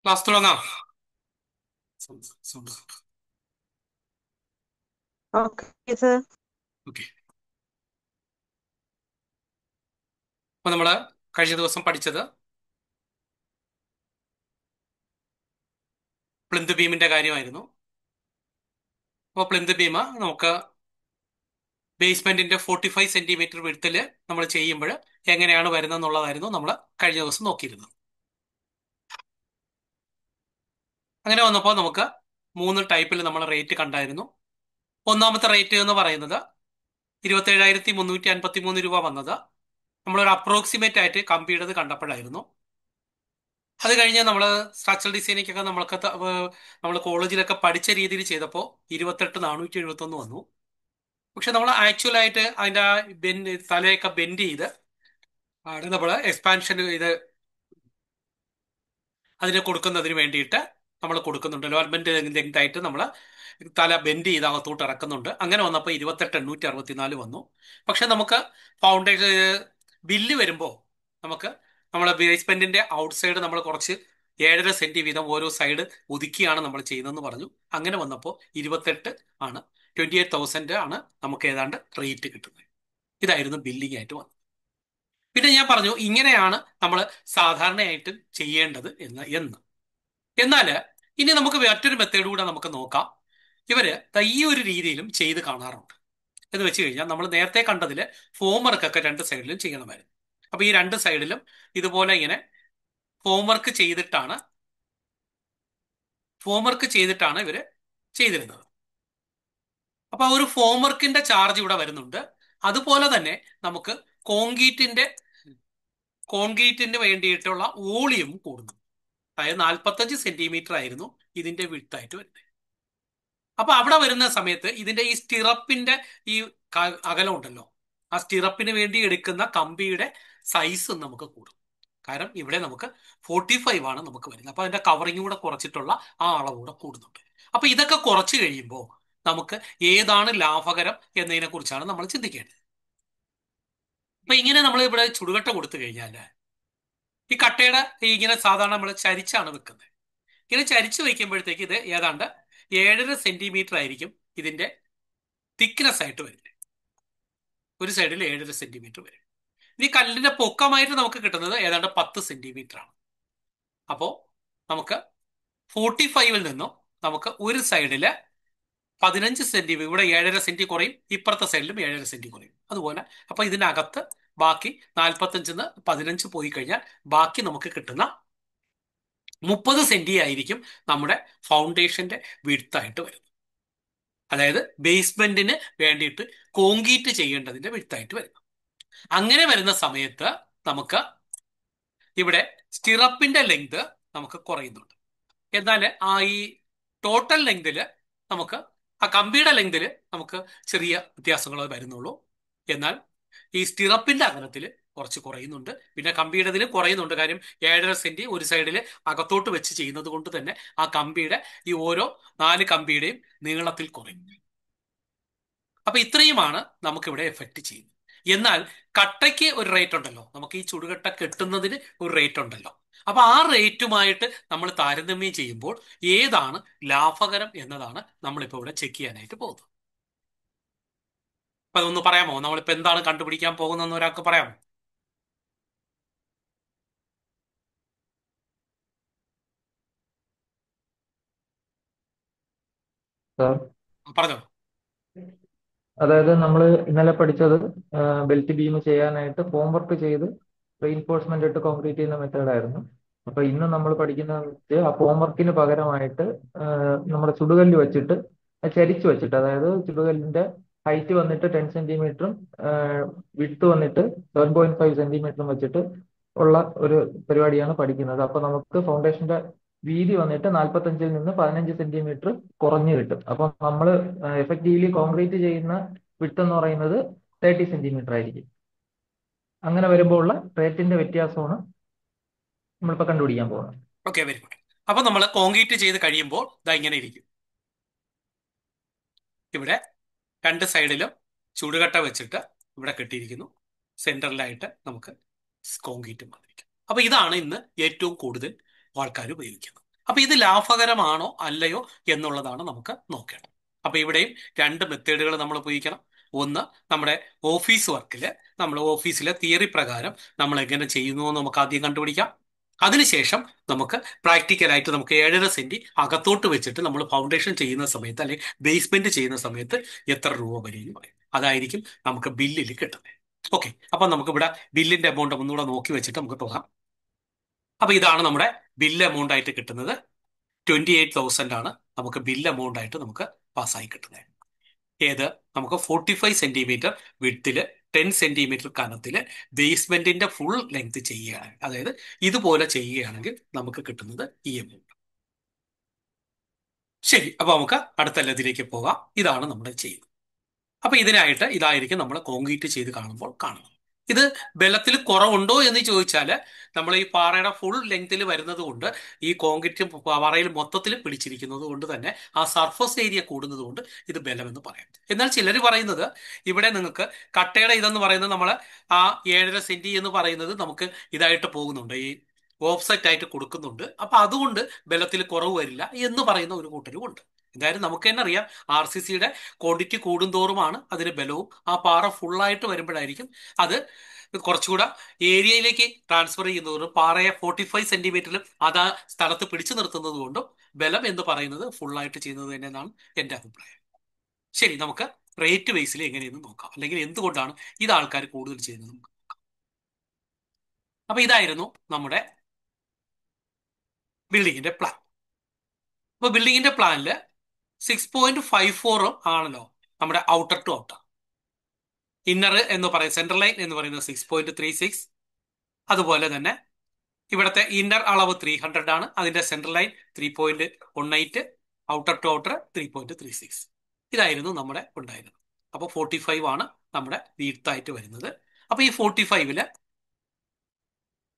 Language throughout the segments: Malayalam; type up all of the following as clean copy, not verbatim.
ക്ലാസ് തുടങ്ങാം. Okay sir. ഓക്കെ. അപ്പൊ നമ്മള് കഴിഞ്ഞ ദിവസം പഠിച്ചത് പ്ലിന്ത് ബീമിന്റെ കാര്യമായിരുന്നു. അപ്പോൾ പ്ലിന്ത് ബീം നമുക്ക് ബേസ്മെന്റിന്റെ 45 സെന്റിമീറ്റർ വിഡ്ത്തിൽ നമ്മൾ ചെയ്യുമ്പോൾ എങ്ങനെയാണ് വരുന്നത് എന്നുള്ളതായിരുന്നു നമ്മൾ കഴിഞ്ഞ ദിവസം നോക്കിയിരുന്നത്. അങ്ങനെ വന്നപ്പോൾ നമുക്ക് മൂന്ന് ടൈപ്പിൽ നമ്മൾ റേറ്റ് കണ്ടായിരുന്നു. ഒന്നാമത്തെ റേറ്റ് എന്ന് പറയുന്നത് 27,353 രൂപ വന്നത് നമ്മളൊരു അപ്രോക്സിമേറ്റ് ആയിട്ട് കമ്പിയുടേത് കണ്ടപ്പോഴായിരുന്നു. അത് കഴിഞ്ഞ് നമ്മൾ സ്ട്രക്ചറൽ ഡിസൈനിങ്ങൊക്കെ നമ്മൾ കോളേജിലൊക്കെ പഠിച്ച രീതിയിൽ ചെയ്തപ്പോൾ 28,471 വന്നു. പക്ഷെ നമ്മൾ ആക്ച്വൽ ആയിട്ട് അതിന്റെ തലയൊക്കെ ബെൻഡ് ചെയ്ത് ആണ് നമ്മൾ എക്സ്പാൻഷൻ ഇത് അതിന് കൊടുക്കുന്നതിന് വേണ്ടിയിട്ട് നമ്മൾ കൊടുക്കുന്നുണ്ട്. ഡെവലപ്മെന്റ് ലെങ്ത് ആയിട്ട് നമ്മൾ തല ബെൻഡ് ചെയ്ത് അകത്തോട്ട് ഇറക്കുന്നുണ്ട്. അങ്ങനെ വന്നപ്പോൾ 28,864 വന്നു. പക്ഷെ നമുക്ക് ഫൗണ്ടേഷൻ ബില്ല് വരുമ്പോൾ നമുക്ക് നമ്മളെ ബേസ്മെന്റിന്റെ ഔട്ട് സൈഡ് നമ്മൾ കുറച്ച് 7.5 സെന്റ് വീതം ഓരോ സൈഡ് ഒതുക്കിയാണ് നമ്മൾ ചെയ്യുന്നതെന്ന് പറഞ്ഞു. അങ്ങനെ വന്നപ്പോൾ 28 ആണ്, 28,000 ആണ് നമുക്ക് ഏതാണ്ട് റേറ്റ് കിട്ടുന്നത്. ഇതായിരുന്നു ബില്ലിംഗ് ആയിട്ട് വന്നത്. പിന്നെ ഞാൻ പറഞ്ഞു ഇങ്ങനെയാണ് നമ്മൾ സാധാരണയായിട്ട് ചെയ്യേണ്ടത് എന്ന്. എന്നാല് ഇനി നമുക്ക് മറ്റൊരു മെത്തേഡ് കൂടെ നമുക്ക് നോക്കാം. ഇവര് ഈ ഒരു രീതിയിലും ചെയ്ത് കാണാറുണ്ട്. എന്ന് വെച്ച് കഴിഞ്ഞാൽ നമ്മൾ നേരത്തെ കണ്ടതില് ഫോം വർക്കൊക്കെ രണ്ട് സൈഡിലും ചെയ്യണമായിരുന്നു. അപ്പൊ ഈ രണ്ട് സൈഡിലും ഇതുപോലെ ഇങ്ങനെ ഫോം വർക്ക് ചെയ്തിട്ടാണ് ഇവര് ചെയ്തിരുന്നത്. അപ്പൊ ആ ഒരു ഫോം വർക്കിന്റെ ചാർജ് ഇവിടെ വരുന്നുണ്ട്. അതുപോലെ തന്നെ നമുക്ക് കോൺക്രീറ്റിന്റെ കോൺക്രീറ്റിന് വേണ്ടിയിട്ടുള്ള വോളിയം കൂടുന്നു. അതായത് 45 സെന്റിമീറ്റർ ആയിരുന്നു ഇതിന്റെ വിഡ്ത്തായിട്ട് വരുന്നത്. അപ്പൊ അവിടെ വരുന്ന സമയത്ത് ഇതിന്റെ ഈ സ്റ്റിറപ്പിന്റെ ഈ അകലം ഉണ്ടല്ലോ, ആ സ്റ്റിറപ്പിന് വേണ്ടി എടുക്കുന്ന കമ്പിയുടെ സൈസ് നമുക്ക് കൂടും. കാരണം ഇവിടെ നമുക്ക് 45 ആണ് നമുക്ക് വരുന്നത്. അപ്പൊ അതിന്റെ കവറിങ് കൂടെ കുറച്ചിട്ടുള്ള ആ അളവ് കൂടെ കൂടുന്നുണ്ട്. അപ്പൊ ഇതൊക്കെ കുറച്ച് കഴിയുമ്പോൾ നമുക്ക് ഏതാണ് ലാഭകരം എന്നതിനെ കുറിച്ചാണ് നമ്മൾ ചിന്തിക്കേണ്ടത്. അപ്പൊ ഇങ്ങനെ നമ്മൾ ഇവിടെ ചുടുകട്ട കൊടുത്തു കഴിഞ്ഞാൽ ഈ കട്ടയുടെ ഇങ്ങനെ സാധാരണ നമ്മൾ ചരിച്ചാണ് വെക്കുന്നത്. ഇങ്ങനെ ചരിച്ചു വയ്ക്കുമ്പോഴത്തേക്ക് ഇത് ഏതാണ്ട് 7.5 സെന്റിമീറ്റർ ആയിരിക്കും ഇതിന്റെ തിക്നെസ് ആയിട്ട് വരുന്നത്. ഒരു സൈഡിൽ 7.5 സെന്റിമീറ്റർ വരും. ഇനി കല്ലിന്റെ പൊക്കമായിട്ട് നമുക്ക് കിട്ടുന്നത് ഏതാണ്ട് 10 സെന്റിമീറ്റർ ആണ്. അപ്പോ നമുക്ക് 45 നിന്നും നമുക്ക് ഒരു സൈഡില് 15 സെന്റിമീറ്റർ, ഇവിടെ 7.5 സെന്റി കുറയും, ഇപ്പുറത്തെ സൈഡിലും 7.5 സെന്റി കുറയും. അതുപോലെ അപ്പൊ ഇതിനകത്ത് ബാക്കി 45 15 പോയി കഴിഞ്ഞാൽ ബാക്കി നമുക്ക് കിട്ടുന്ന 30 സെന്റി ആയിരിക്കും നമ്മുടെ ഫൗണ്ടേഷന്റെ വിഡ്ത്തായിട്ട് വരുന്നത്. അതായത് ബേസ്മെന്റിന് വേണ്ടിയിട്ട് കോൺക്രീറ്റ് ചെയ്യേണ്ടതിന്റെ വിഡ്ത്തായിട്ട് വരുന്നത്. അങ്ങനെ വരുന്ന സമയത്ത് നമുക്ക് ഇവിടെ സ്റ്റിറപ്പിന്റെ ലെങ്ത് നമുക്ക് കുറയുന്നുണ്ട്. എന്നാൽ ആ ഈ ടോട്ടൽ ലെങ്തില് നമുക്ക് ആ കമ്പിയുടെ ലെങ്തില് നമുക്ക് ചെറിയ വ്യത്യാസങ്ങൾ വരുന്നുള്ളൂ. എന്നാൽ ഈ സ്റ്റിറപ്പിന്റെ അകലത്തിൽ കുറച്ച് കുറയുന്നുണ്ട്. പിന്നെ കമ്പിയുടെതിൽ കുറയുന്നുണ്ട്. കാര്യം 7.5 സെന്റി ഒരു സൈഡിൽ അകത്തോട്ട് വെച്ച് ചെയ്യുന്നത് കൊണ്ട് തന്നെ ആ കമ്പിയുടെ ഈ ഓരോ 4 കമ്പിയുടെയും നീളത്തിൽ കുറയും. അപ്പൊ ഇത്രയുമാണ് നമുക്കിവിടെ എഫക്ട് ചെയ്യുന്നത്. എന്നാൽ കട്ടയ്ക്ക് ഒരു റേറ്റ് ഉണ്ടല്ലോ, നമുക്ക് ഈ ചുടുകട്ട കെട്ടുന്നതിന് ഒരു റേറ്റ് ഉണ്ടല്ലോ. അപ്പൊ ആ റേറ്റുമായിട്ട് നമ്മൾ താരതമ്യം ചെയ്യുമ്പോൾ ഏതാണ് ലാഭകരം എന്നതാണ് നമ്മളിപ്പോ ഇവിടെ ചെക്ക് ചെയ്യാനായിട്ട് പോകുന്നത്. അപ്പൊ അതൊന്ന് പറയാമോ? നമ്മളിപ്പോ എന്താണ് കണ്ടുപിടിക്കാൻ പോകുന്നതെന്ന് ഒരാൾക്ക് പറയാമോ? സാർ, പറഞ്ഞോ. അതായത് നമ്മൾ ഇന്നലെ പഠിച്ചത് ബെൽറ്റ് ബീം ചെയ്യാനായിട്ട് ഫോം വർക്ക് ചെയ്ത് റീഇൻഫോഴ്സ്മെന്റ് ഇട്ട് കോൺക്രീറ്റ് ചെയ്യുന്ന മെത്തേഡായിരുന്നു. അപ്പൊ ഇന്ന് നമ്മൾ പഠിക്കുന്നത് വെച്ച് ആ ഫോം വർക്കിന് പകരമായിട്ട് നമ്മുടെ ചുടുകല്ല് വെച്ചിട്ട് ചരിച്ചു വെച്ചിട്ട്, അതായത് ചുടുകല്ലിന്റെ ഹൈറ്റ് വന്നിട്ട് 10 സെന്റിമീറ്ററും വിഡ്ത്ത് വന്നിട്ട് 7.5 സെന്റിമീറ്ററും വെച്ചിട്ട് ഉള്ള ഒരു പരിപാടിയാണ് പഠിക്കുന്നത്. അപ്പൊ നമുക്ക് ഫൗണ്ടേഷന്റെ വീതി വന്നിട്ട് 45 നിന്ന് 15 സെന്റിമീറ്റർ കുറഞ്ഞു കിട്ടും. അപ്പൊ നമ്മൾ എഫക്റ്റീവ്ലി കോൺക്രീറ്റ് ചെയ്യുന്ന വിഡ്ത്ത് എന്ന് പറയുന്നത് 30 സെന്റിമീറ്റർ ആയിരിക്കും. അങ്ങനെ വരുമ്പോൾ ഉള്ള റേറ്റിന്റെ വ്യത്യാസമാണ് നമ്മളിപ്പോൾ കണ്ടുപിടിക്കാൻ പോകുന്നത്. Okay, very good. അപ്പൊ നമ്മൾ കോൺക്രീറ്റ് ചെയ്ത് കഴിയുമ്പോൾ ഇതാ ഇങ്ങനെ ഇരിക്കും. ഇവിടെ രണ്ട് സൈഡിലും ചുടുകട്ട വെച്ചിട്ട് ഇവിടെ കെട്ടിയിരിക്കുന്നു. സെന്ററിലായിട്ട് നമുക്ക് കോൺക്രീറ്റ് വന്നിരിക്കും. അപ്പൊ ഇതാണ് ഇന്ന് ഏറ്റവും കൂടുതൽ ആൾക്കാർ ഉപയോഗിക്കുന്നത്. അപ്പൊ ഇത് ലാഭകരമാണോ അല്ലയോ എന്നുള്ളതാണ് നമുക്ക് നോക്കേണ്ടത്. അപ്പൊ ഇവിടെയും രണ്ട് മെത്തേഡുകൾ നമ്മൾ ഉപയോഗിക്കണം. ഒന്ന്, നമ്മുടെ ഓഫീസ് വർക്കിൽ നമ്മൾ ഓഫീസിലെ തിയറി പ്രകാരം നമ്മൾ എങ്ങനെ ചെയ്യുന്നു എന്ന് നമുക്ക് ആദ്യം കണ്ടുപിടിക്കാം. അതിനുശേഷം നമുക്ക് പ്രാക്ടിക്കലായിട്ട് നമുക്ക് 7.5 സെന്റ് അകത്തോട്ട് വെച്ചിട്ട് നമ്മൾ ഫൗണ്ടേഷൻ ചെയ്യുന്ന സമയത്ത് അല്ലെങ്കിൽ ബേസ്മെന്റ് ചെയ്യുന്ന സമയത്ത് എത്ര രൂപ വരും എന്ന് പറയും. അതായിരിക്കും നമുക്ക് ബില്ലിൽ കിട്ടുന്നത്. ഓക്കെ, അപ്പൊ നമുക്ക് ഇവിടെ ബില്ലിന്റെ എമൗണ്ട് ഒന്നുകൂടെ നോക്കി വെച്ചിട്ട് നമുക്ക് പോകാം. അപ്പൊ ഇതാണ് നമ്മുടെ ബില്ല് എമൗണ്ട് ആയിട്ട് കിട്ടുന്നത്. 28,000 ആണ് നമുക്ക് ബില്ല് എമൗണ്ട് ആയിട്ട് നമുക്ക് പാസ്സായി കിട്ടുന്നത്. ഏത്, നമുക്ക് 45 സെന്റിമീറ്റർ വിഡ്ത്തില് 10 സെന്റിമീറ്റർ കനത്തില് ബേസ്മെന്റിന്റെ ഫുൾ ലെങ്ത് ചെയ്യുകയാണെങ്കിൽ, അതായത് ഇതുപോലെ ചെയ്യുകയാണെങ്കിൽ നമുക്ക് കിട്ടുന്നത് ഈ എമൗണ്ട്. ശരി, അപ്പൊ നമുക്ക് അടുത്ത ലെതിലേക്ക് പോകാം. ഇതാണ് നമ്മൾ ചെയ്യുന്നത്. അപ്പൊ ഇതിനായിട്ട് ഇതായിരിക്കും നമ്മൾ കോൺക്രീറ്റ് ചെയ്ത് കാണുമ്പോൾ കാണുന്നത്. ഇത് ബലത്തിൽ കുറവുണ്ടോ എന്ന് ചോദിച്ചാല്, നമ്മൾ ഈ പാറയുടെ ഫുൾ ലെങ്ത്തിൽ വരുന്നത് കൊണ്ട്, ഈ കോൺക്രീറ്റ് പാറയിൽ മൊത്തത്തിൽ പിടിച്ചിരിക്കുന്നത് കൊണ്ട് തന്നെ ആ സർഫസ് ഏരിയ കൂടുന്നത് കൊണ്ട് ഇത് ബലമെന്ന് പറയാം. എന്നാൽ ചിലർ പറയുന്നത്, ഇവിടെ നിങ്ങൾക്ക് കട്ടയുടെ ഇതെന്ന് പറയുന്നത് നമ്മൾ ആ 7.5 സെന്റ് എന്ന് പറയുന്നത് നമുക്ക് ഇതായിട്ട് പോകുന്നുണ്ട്, ഈ ഓഫ്സെറ്റ് ആയിട്ട് കൊടുക്കുന്നുണ്ട്. അപ്പൊ അതുകൊണ്ട് ബലത്തിൽ കുറവ് വരില്ല എന്ന് പറയുന്ന ഒരു കൂട്ടരും ഉണ്ട്. എന്തായാലും നമുക്ക് തന്നെ അറിയാം, ആർ സി സിയുടെ ക്വാണ്ടിറ്റി കൂടുന്തോറുമാണ് അതിന് ബലവും. ആ പാറ ഫുള്ളായിട്ട് വരുമ്പോഴായിരിക്കും അത് കുറച്ചുകൂടെ ഏരിയയിലേക്ക് ട്രാൻസ്ഫർ ചെയ്യുന്നതോറും പാറയെ 45 സെന്റിമീറ്ററിലും അതാ സ്ഥലത്ത് പിടിച്ചു നിർത്തുന്നത് കൊണ്ടും ബലം എന്ന് പറയുന്നത് ഫുള്ളായിട്ട് ചെയ്യുന്നത് തന്നെ എന്നാണ് എൻ്റെ അഭിപ്രായം. ശരി, നമുക്ക് റേറ്റ് ബേസിൽ എങ്ങനെയെന്ന് നോക്കാം, അല്ലെങ്കിൽ എന്തുകൊണ്ടാണ് ഇത് ആൾക്കാർ കൂടുതൽ ചെയ്യുന്നത് നമുക്ക്. അപ്പൊ ഇതായിരുന്നു നമ്മുടെ ബിൽഡിങ്ങിന്റെ പ്ലാൻ. അപ്പൊ ബിൽഡിങ്ങിന്റെ പ്ലാനില് 6.54 ആണല്ലോ നമ്മുടെ ഔട്ടർ ടു ഔട്ടർ. ഇന്നർ എന്ന് പറയുന്നത്, സെൻട്രൽ ലൈൻ എന്ന് പറയുന്നത് 6.36. അതുപോലെ തന്നെ ഇവിടുത്തെ ഇന്നർ അളവ് 300 ആണ്, അതിന്റെ central line 3.18, outer to outer 3.36. ഇതായിരുന്നു നമ്മുടെ ഉണ്ടായിരുന്നത്. അപ്പോൾ 45 ആണ് നമ്മുടെ വീഴ്ത്തായിട്ട് വരുന്നത്. അപ്പൊ ഈ 45-ല്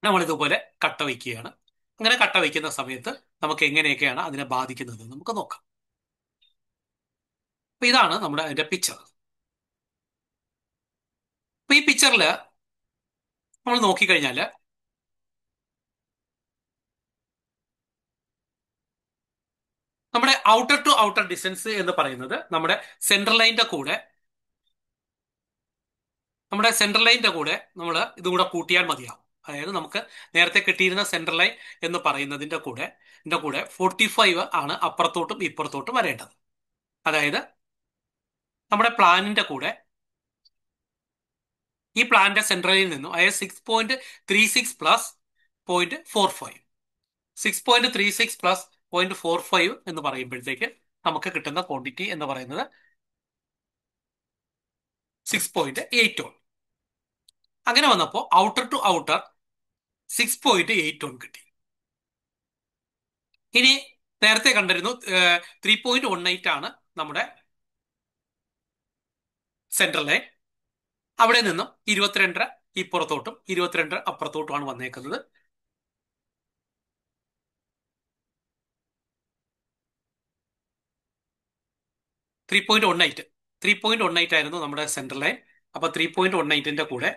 നമ്മൾ ഇതുപോലെ കട്ട വയ്ക്കുകയാണ്. അങ്ങനെ കട്ട വയ്ക്കുന്ന സമയത്ത് നമുക്ക് എങ്ങനെയൊക്കെയാണ് അതിനെ ബാധിക്കുന്നത് നമുക്ക് നോക്കാം. അപ്പൊ ഇതാണ് നമ്മുടെ അതിന്റെ പിക്ചർ. അപ്പൊ ഈ പിക്ചറിൽ നമ്മൾ നോക്കിക്കഴിഞ്ഞാൽ നമ്മുടെ ഔട്ടർ ടു ഔട്ടർ ഡിസ്റ്റൻസ് എന്ന് പറയുന്നത് നമ്മുടെ സെൻട്രൽ ലൈനിന്റെ കൂടെ നമ്മൾ ഇതും കൂടെ കൂട്ടിയാൽ മതിയാവും. അതായത് നമുക്ക് നേരത്തെ കിട്ടിയിരുന്ന സെൻട്രൽ ലൈൻ എന്ന് പറയുന്നതിന്റെ കൂടെ 45 ആണ് അപ്പുറത്തോട്ടും ഇപ്പുറത്തോട്ടും വരേണ്ടത്. അതായത് നമ്മുടെ പ്ലാനിന്റെ കൂടെ ഈ പ്ലാനിന്റെ സെൻട്രലിൽ നിന്നും, അതായത് 6.36 പ്ലസ് 0.45, 6.36 പ്ലസ് 0.45 എന്ന് പറയുമ്പോഴത്തേക്ക് നമുക്ക് കിട്ടുന്ന ക്വാണ്ടിറ്റി എന്ന് പറയുന്നത് 6.81. അങ്ങനെ വന്നപ്പോൾ ഔട്ടർ ടു ഔട്ടർ 6.81 കിട്ടി. ഇനി നേരത്തെ കണ്ടിരുന്നു 3.18 ആണ് നമ്മുടെ സെൻട്രൽ ലൈൻ. അവിടെ നിന്നും 22 ഇപ്പുറത്തോട്ടും 22 അപ്പുറത്തോട്ടുമാണ് വന്നേക്കുന്നത്. 3.18 ആയിരുന്നു നമ്മുടെ സെൻട്രൽ ലൈൻ. അപ്പൊ 3.18ന്റെ കൂടെ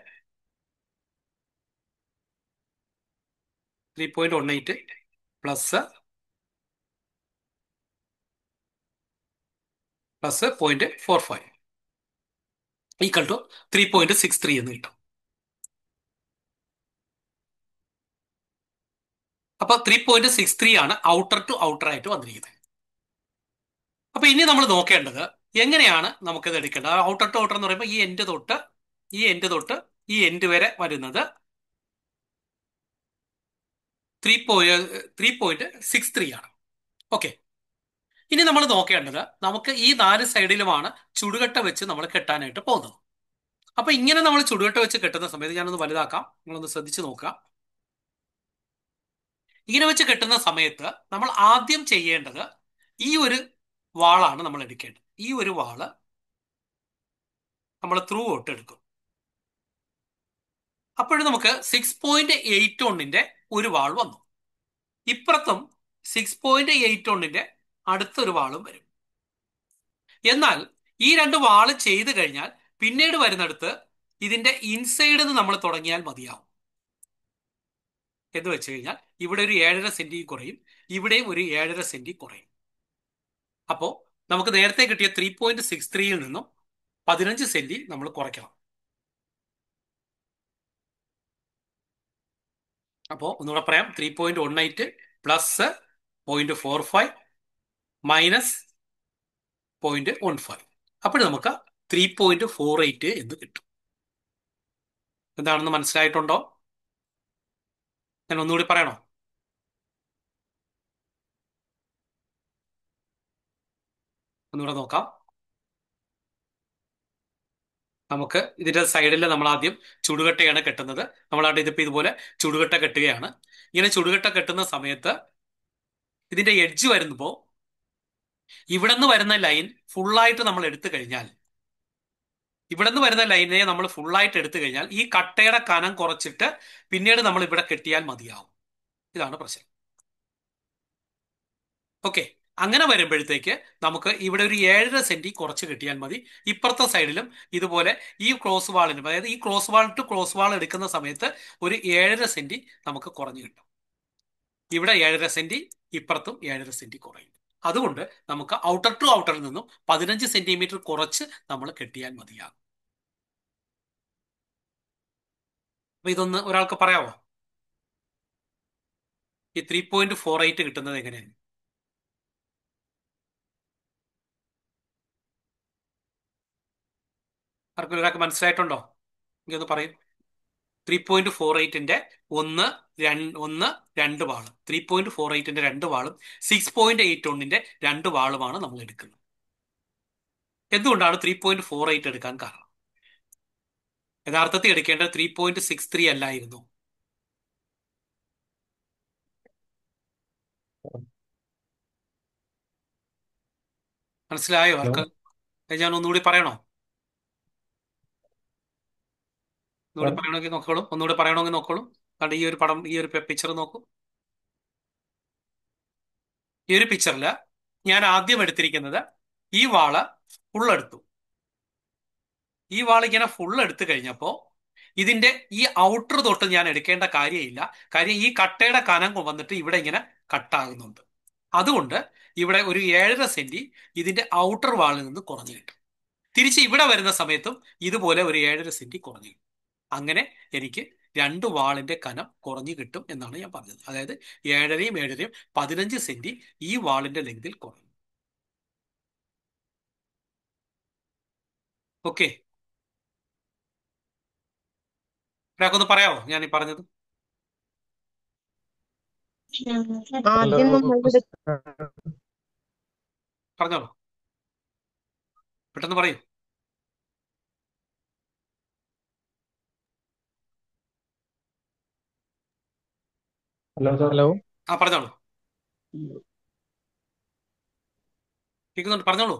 3.18 പ്ലസ് 0.45 ഈക്വൽ ടു 3.63 എന്ന് കിട്ടും. അപ്പൊ 3.63 ആണ് ഔട്ടർ ടു ഔട്ടർ ആയിട്ട് വന്നിരിക്കുന്നത്. അപ്പൊ ഇനി നമ്മൾ നോക്കേണ്ടത് എങ്ങനെയാണ് നമുക്കിത് എടുക്കേണ്ടത്. ഔട്ടർ ടു ഔട്ടർ എന്ന് പറയുമ്പോൾ ഈ എൻഡ് തൊട്ട് ഈ എൻഡ് വരെ വരുന്നത് 3.63 ആണ്. ഓക്കെ, ഇനി നമ്മൾ നോക്കേണ്ടത്, നമുക്ക് ഈ 4 സൈഡിലുമാണ് ചുടുകട്ട വെച്ച് നമ്മൾ കെട്ടാനായിട്ട് പോകുന്നത്. അപ്പൊ ഇങ്ങനെ നമ്മൾ ചുടുകട്ട വെച്ച് കെട്ടുന്ന സമയത്ത്, ഞാനൊന്ന് വലുതാക്കാം, നിങ്ങളൊന്ന് ശ്രദ്ധിച്ചു നോക്കുക. ഇങ്ങനെ വെച്ച് കെട്ടുന്ന സമയത്ത് നമ്മൾ ആദ്യം ചെയ്യേണ്ടത് ഈ ഒരു വാളാണ് നമ്മൾ എടുക്കേണ്ടത്. ഈ ഒരു വാള് നമ്മൾ ത്രൂ ഔട്ട് എടുക്കും. അപ്പോഴും നമുക്ക് 6.81ന്റെ ഒരു വാൾ വന്നു. ഇപ്പുറത്തും 6.81ന്റെ അടുത്തൊരു വാളും വരും. എന്നാൽ ഈ രണ്ട് വാള് ചെയ്ത് കഴിഞ്ഞാൽ പിന്നീട് വരുന്നിടത്ത് ഇതിന്റെ ഇൻസൈഡിൽ നിന്ന് നമ്മൾ തുടങ്ങിയാൽ മതിയാവും. എന്ന് വെച്ച് കഴിഞ്ഞാൽ ഇവിടെ ഒരു 7.5 സെന്റി കുറയും, ഇവിടെയും ഒരു 7.5 സെന്റി കുറയും. അപ്പോൾ നമുക്ക് നേരത്തെ കിട്ടിയ 3.63 നിന്നും 15 സെന്റി നമ്മൾ കുറയ്ക്കണം. അപ്പോൾ ഒന്നുകൂടെ പറയാം, 3.18 പ്ലസ് 0.45 മൈനസ് 0.15. അപ്പോൾ നമുക്ക് 3.48 എന്ന് കിട്ടും. എന്താണെന്ന് മനസ്സിലായിട്ടുണ്ടോ? ഞാൻ ഒന്നുകൂടി പറയണോ? ഒന്നുകൂടെ നോക്കാം. നമുക്ക് ഇതിന്റെ സൈഡിൽ നമ്മൾ ആദ്യം ചുടുകട്ടയാണ് കെട്ടുന്നത്. നമ്മളാണ്ട് ഇതിപ്പോ ഇതുപോലെ ചുടുകട്ട കെട്ടുകയാണ്. ഇങ്ങനെ ചുടുകട്ട കെട്ടുന്ന സമയത്ത് ഇതിന്റെ എഡ്ജ് വരുമ്പോൾ ഇവിടെ നിന്ന് വരുന്ന ലൈൻ ഫുള്ളായിട്ട് നമ്മൾ എടുത്തു കഴിഞ്ഞാൽ, ഇവിടെ നിന്ന് വരുന്ന ലൈനെ നമ്മൾ ഫുള്ളായിട്ട് എടുത്തു കഴിഞ്ഞാൽ ഈ കട്ടയുടെ കനം കുറച്ചിട്ട് പിന്നീട് നമ്മൾ ഇവിടെ കെട്ടിയാൽ മതിയാവും. ഇതാണ് പ്രശ്നം. ഓക്കെ, അങ്ങനെ വരുമ്പോഴത്തേക്ക് നമുക്ക് ഇവിടെ ഒരു 7.5 സെന്റി കുറച്ച് കിട്ടിയാൽ മതി. ഇപ്പുറത്തെ സൈഡിലും ഇതുപോലെ ഈ ക്രോസ് വാളിന്, അതായത് ഈ ക്രോസ് വാൾ ടു ക്രോസ് വാൾ എടുക്കുന്ന സമയത്ത് ഒരു 7.5 സെന്റി നമുക്ക് കുറഞ്ഞു കിട്ടും. ഇവിടെ 7.5 സെന്റി, ഇപ്പുറത്തും 7.5 സെന്റി കുറയും. അതുകൊണ്ട് നമുക്ക് ഔട്ടർ ടു ഔട്ടറിൽ നിന്നും 15 സെന്റിമീറ്റർ കുറച്ച് നമ്മൾ കെട്ടിയാൽ മതിയാകും. അപ്പൊ ഇതൊന്ന് ഒരാൾക്ക് പറയാമോ? ഈ 3.48 കിട്ടുന്നത് എങ്ങനെയാണ്? ആർക്കും ഒരാൾക്ക് മനസ്സിലായിട്ടുണ്ടോ? എനിക്കൊന്ന് പറയും. 3.48ന്റെ ഒന്ന് രണ്ട് വാളും, 3.48ന്റെ രണ്ട് വാളും 6.81ന്റെ രണ്ട് വാളുമാണ് നമ്മൾ എടുക്കുന്നത്. എന്തുകൊണ്ടാണ് 3.48 എടുക്കാൻ കാരണം? യഥാർത്ഥത്തിൽ എടുക്കേണ്ടത് 3.63 അല്ലായിരുന്നു. മനസ്സിലായോ ഹലോ ആർക്ക്? ഞാൻ ഒന്നുകൂടി പറയണോ? ഒന്നുകൂടി സാർ. പറയണമെങ്കിൽ നോക്കോളൂ. ഒന്നുകൂടി പറയണമെങ്കിൽ നോക്കോളൂ. കണ്ട് ഈ ഒരു പടം, ഈ ഒരു പിക്ചർ നോക്കൂ. ഈ ഒരു പിക്ചറിൽ ഞാൻ ആദ്യം എടുത്തിരിക്കുന്നത് ഈ വാള് ഫുൾ എടുത്തു. ഈ വാൾ ഇങ്ങനെ ഫുൾ എടുത്തു കഴിഞ്ഞപ്പോൾ ഇതിന്റെ ഈ ഔട്ടർ തൊട്ട് ഞാൻ എടുക്കേണ്ട കാര്യമില്ല. കാര്യം ഈ കട്ടയുടെ കനം വന്നിട്ട് ഇവിടെ ഇങ്ങനെ കട്ടാകുന്നുണ്ട്. അതുകൊണ്ട് ഇവിടെ ഒരു 7.5 സെന്റി ഇതിന്റെ ഔട്ടർ വാളിൽ നിന്ന് കുറഞ്ഞു കിട്ടും. തിരിച്ച് ഇവിടെ വരുന്ന സമയത്തും ഇതുപോലെ ഒരു 7.5 സെന്റി കുറഞ്ഞു കിട്ടും. അങ്ങനെ എനിക്ക് രണ്ട് വാളിന്റെ കനം കുറഞ്ഞു കിട്ടും എന്നാണ് ഞാൻ പറഞ്ഞത്. അതായത് 7.5യും 7.5യും 15 സെന്റി ഈ വാളിന്റെ ലെങ്തിൽ കുറയും. ഓക്കെ, ഒരാൾക്കൊന്ന് പറയാമോ ഞാൻ ഈ പറഞ്ഞത്? ഹലോ ആദ്യം നമ്മളിവിടെ പറഞ്ഞോളൂ, പെട്ടെന്ന് പറയൂ. Hello sir. ഹലോ ആ, പറഞ്ഞോളൂ, കേൾക്കുന്നുണ്ട്, പറഞ്ഞോളൂ.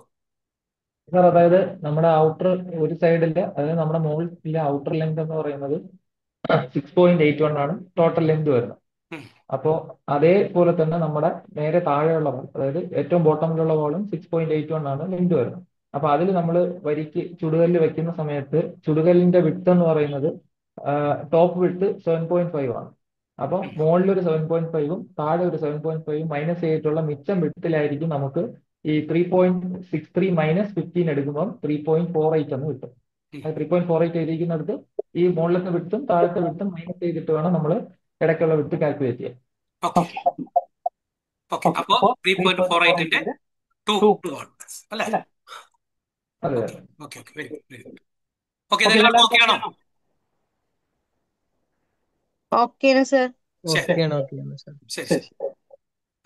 സാർ, അതായത് നമ്മുടെ ഔട്ടർ ഒരു സൈഡിലെ, അതായത് നമ്മുടെ മുകളിലെ ഔട്ടർ ലെങ്ത് എന്ന് പറയുന്നത് 6.81 ആണ് ടോട്ടൽ ലെങ്ത് വരുന്നത്. ഉം, അപ്പോൾ അതേപോലെ തന്നെ നമ്മുടെ നേരെ താഴെയുള്ള വാൾ, അതായത് ഏറ്റവും ബോട്ടമിലുള്ള വാളും 6.81 ആണ് ലെങ്ത് വരുന്നത്. അപ്പൊ അതിൽ നമ്മൾ വരിക്ക് ചുടുകല്ല് വെക്കുന്ന സമയത്ത് ചുടുകല്ലിന്റെ വിഡ്ത്ത് എന്ന് പറയുന്നത് ടോപ്പ് വിഡ്ത്ത് 7.5 ആണ്. അപ്പം ഉം, മുകളിൽ ഒരു 7.5ഉം താഴെ ഒരു 7.5ഉം മൈനസ് ചെയ്തിട്ടുള്ള മിച്ചം വിഡ്ത്തിലായിരിക്കും നമുക്ക് ഈ 3.63 മൈനസ് 15 എടുക്കുമ്പോൾ 3.48 എന്ന് കിട്ടും. ഉം. അത് 3.48 എഴുതിയിരിക്കുന്നിടത്ത് ഈ മുകളിലത്തെ വിഡ്ത്തും താഴത്തെ വിഡ്ത്തും മൈനസ് ചെയ്തിട്ട് വേണം നമ്മൾ ഇടയ്ക്കുള്ള വിഡ്ത്ത് കാൽക്കുലേറ്റ് ചെയ്യാൻ. Okay, okay. അപ്പോ 3.48ന്റെ ടു ടു ആണ് അല്ലേ? അതെ. Okay, okay, okay, very good, very good. Okay, ഇതെല്ലാവർക്കും ഓക്കെ ആണോ? ഓക്കെയാണ് സർ. ശരി, ഓക്കെയാണ് ഓക്കെയാണ് സർ. ശരി, ശരി.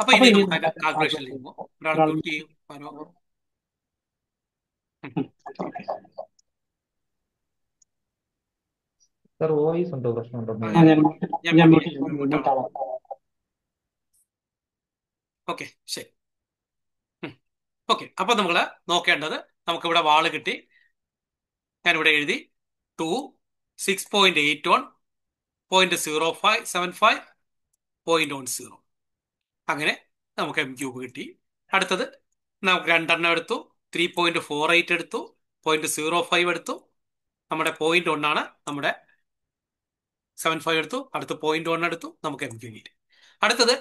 അപ്പൊ ഇനി നമുക്ക് അതിന്റെ കാൽക്കുലേഷൻ ചെയ്യുമ്പോൾ ഒരാൾ മ്യൂട്ട് ചെയ്യും. ആരോ? ഉം. സാർ, വോയിസ് ഉണ്ടോ? പ്രശ്നമുണ്ടോ? ആ, ഞാൻ മ്യൂട്ട് ചെയ്യാം, മ്യൂട്ട് ആവാം. ഓക്കെ, ശരി. ഓക്കെ, അപ്പൊ നമ്മൾ നോക്കേണ്ടത്, നമുക്കിവിടെ വാള് കിട്ടി. ഞാനിവിടെ എഴുതി 2 6.81 0.0575 0.10. അങ്ങനെ നമുക്ക് എം ക്യൂബ് കിട്ടി. അടുത്തത് നമുക്ക് രണ്ടെണ്ണം എടുത്തു. 3.48 എടുത്തു, 0.05 എടുത്തു. നമ്മുടെ 0.1 ആണ് നമ്മുടെ 0.75 എടുത്തു, അടുത്ത് 0.1 എടുത്തു, നമുക്ക് MQ കിട്ടി. അടുത്തത്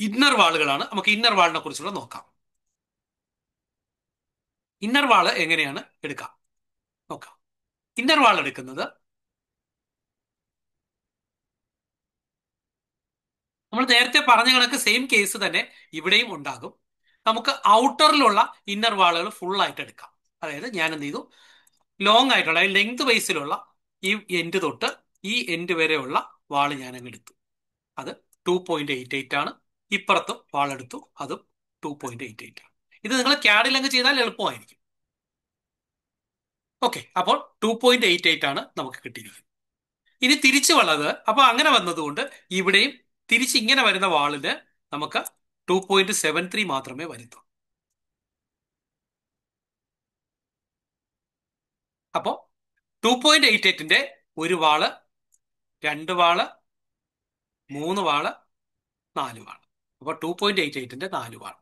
ഇന്നർ വാളുകളാണ്. നമുക്ക് ഇന്നർ വാളിനെ കുറിച്ചുള്ള നോക്കാം. ഇന്നർ വാള് എങ്ങനെയാണ് എടുക്കാം നോക്കാം. ഇന്നർ വാൾ എടുക്കുന്നത് നമ്മൾ നേരത്തെ പറഞ്ഞ കണക്ക് സെയിം കേസ് തന്നെ ഇവിടെയും ഉണ്ടാകും. നമുക്ക് ഔട്ടറിലുള്ള ഇന്നർ വാളുകൾ ഫുൾ ആയിട്ട് എടുക്കാം. അതായത് ഞാൻ എന്ത് ചെയ്തു, ലോങ് ആയിട്ടുള്ള ലെങ്ത് ബേസിലുള്ള ഈ എൻഡ് തൊട്ട് ഈ എൻഡ് വരെയുള്ള വാള് ഞാൻ അങ്ങ് എടുത്തു. അത് 2.88 ആണ്. ഇപ്പുറത്തും വാളെടുത്തു, അതും 2.88 ആണ്. ഇത് നിങ്ങൾ ക്യാഡിൽ അങ്ങ് ചെയ്താൽ എളുപ്പമായിരിക്കും. ഓക്കെ, അപ്പോൾ 2.88 ആണ് നമുക്ക് കിട്ടിയിരിക്കുന്നത്. ഇനി തിരിച്ചു വന്നത്, അപ്പൊ അങ്ങനെ വന്നതുകൊണ്ട് ഇവിടെയും തിരിച്ച് ഇങ്ങനെ വരുന്ന വാളിന് നമുക്ക് 2.73 മാത്രമേ വരുത്തൂ. അപ്പോ 2.88ന്റെ ഒരു വാള്, രണ്ട് വാള്, മൂന്ന് വാള്, നാല് വാള്. അപ്പൊ 2.88ന്റെ നാല് വാള്.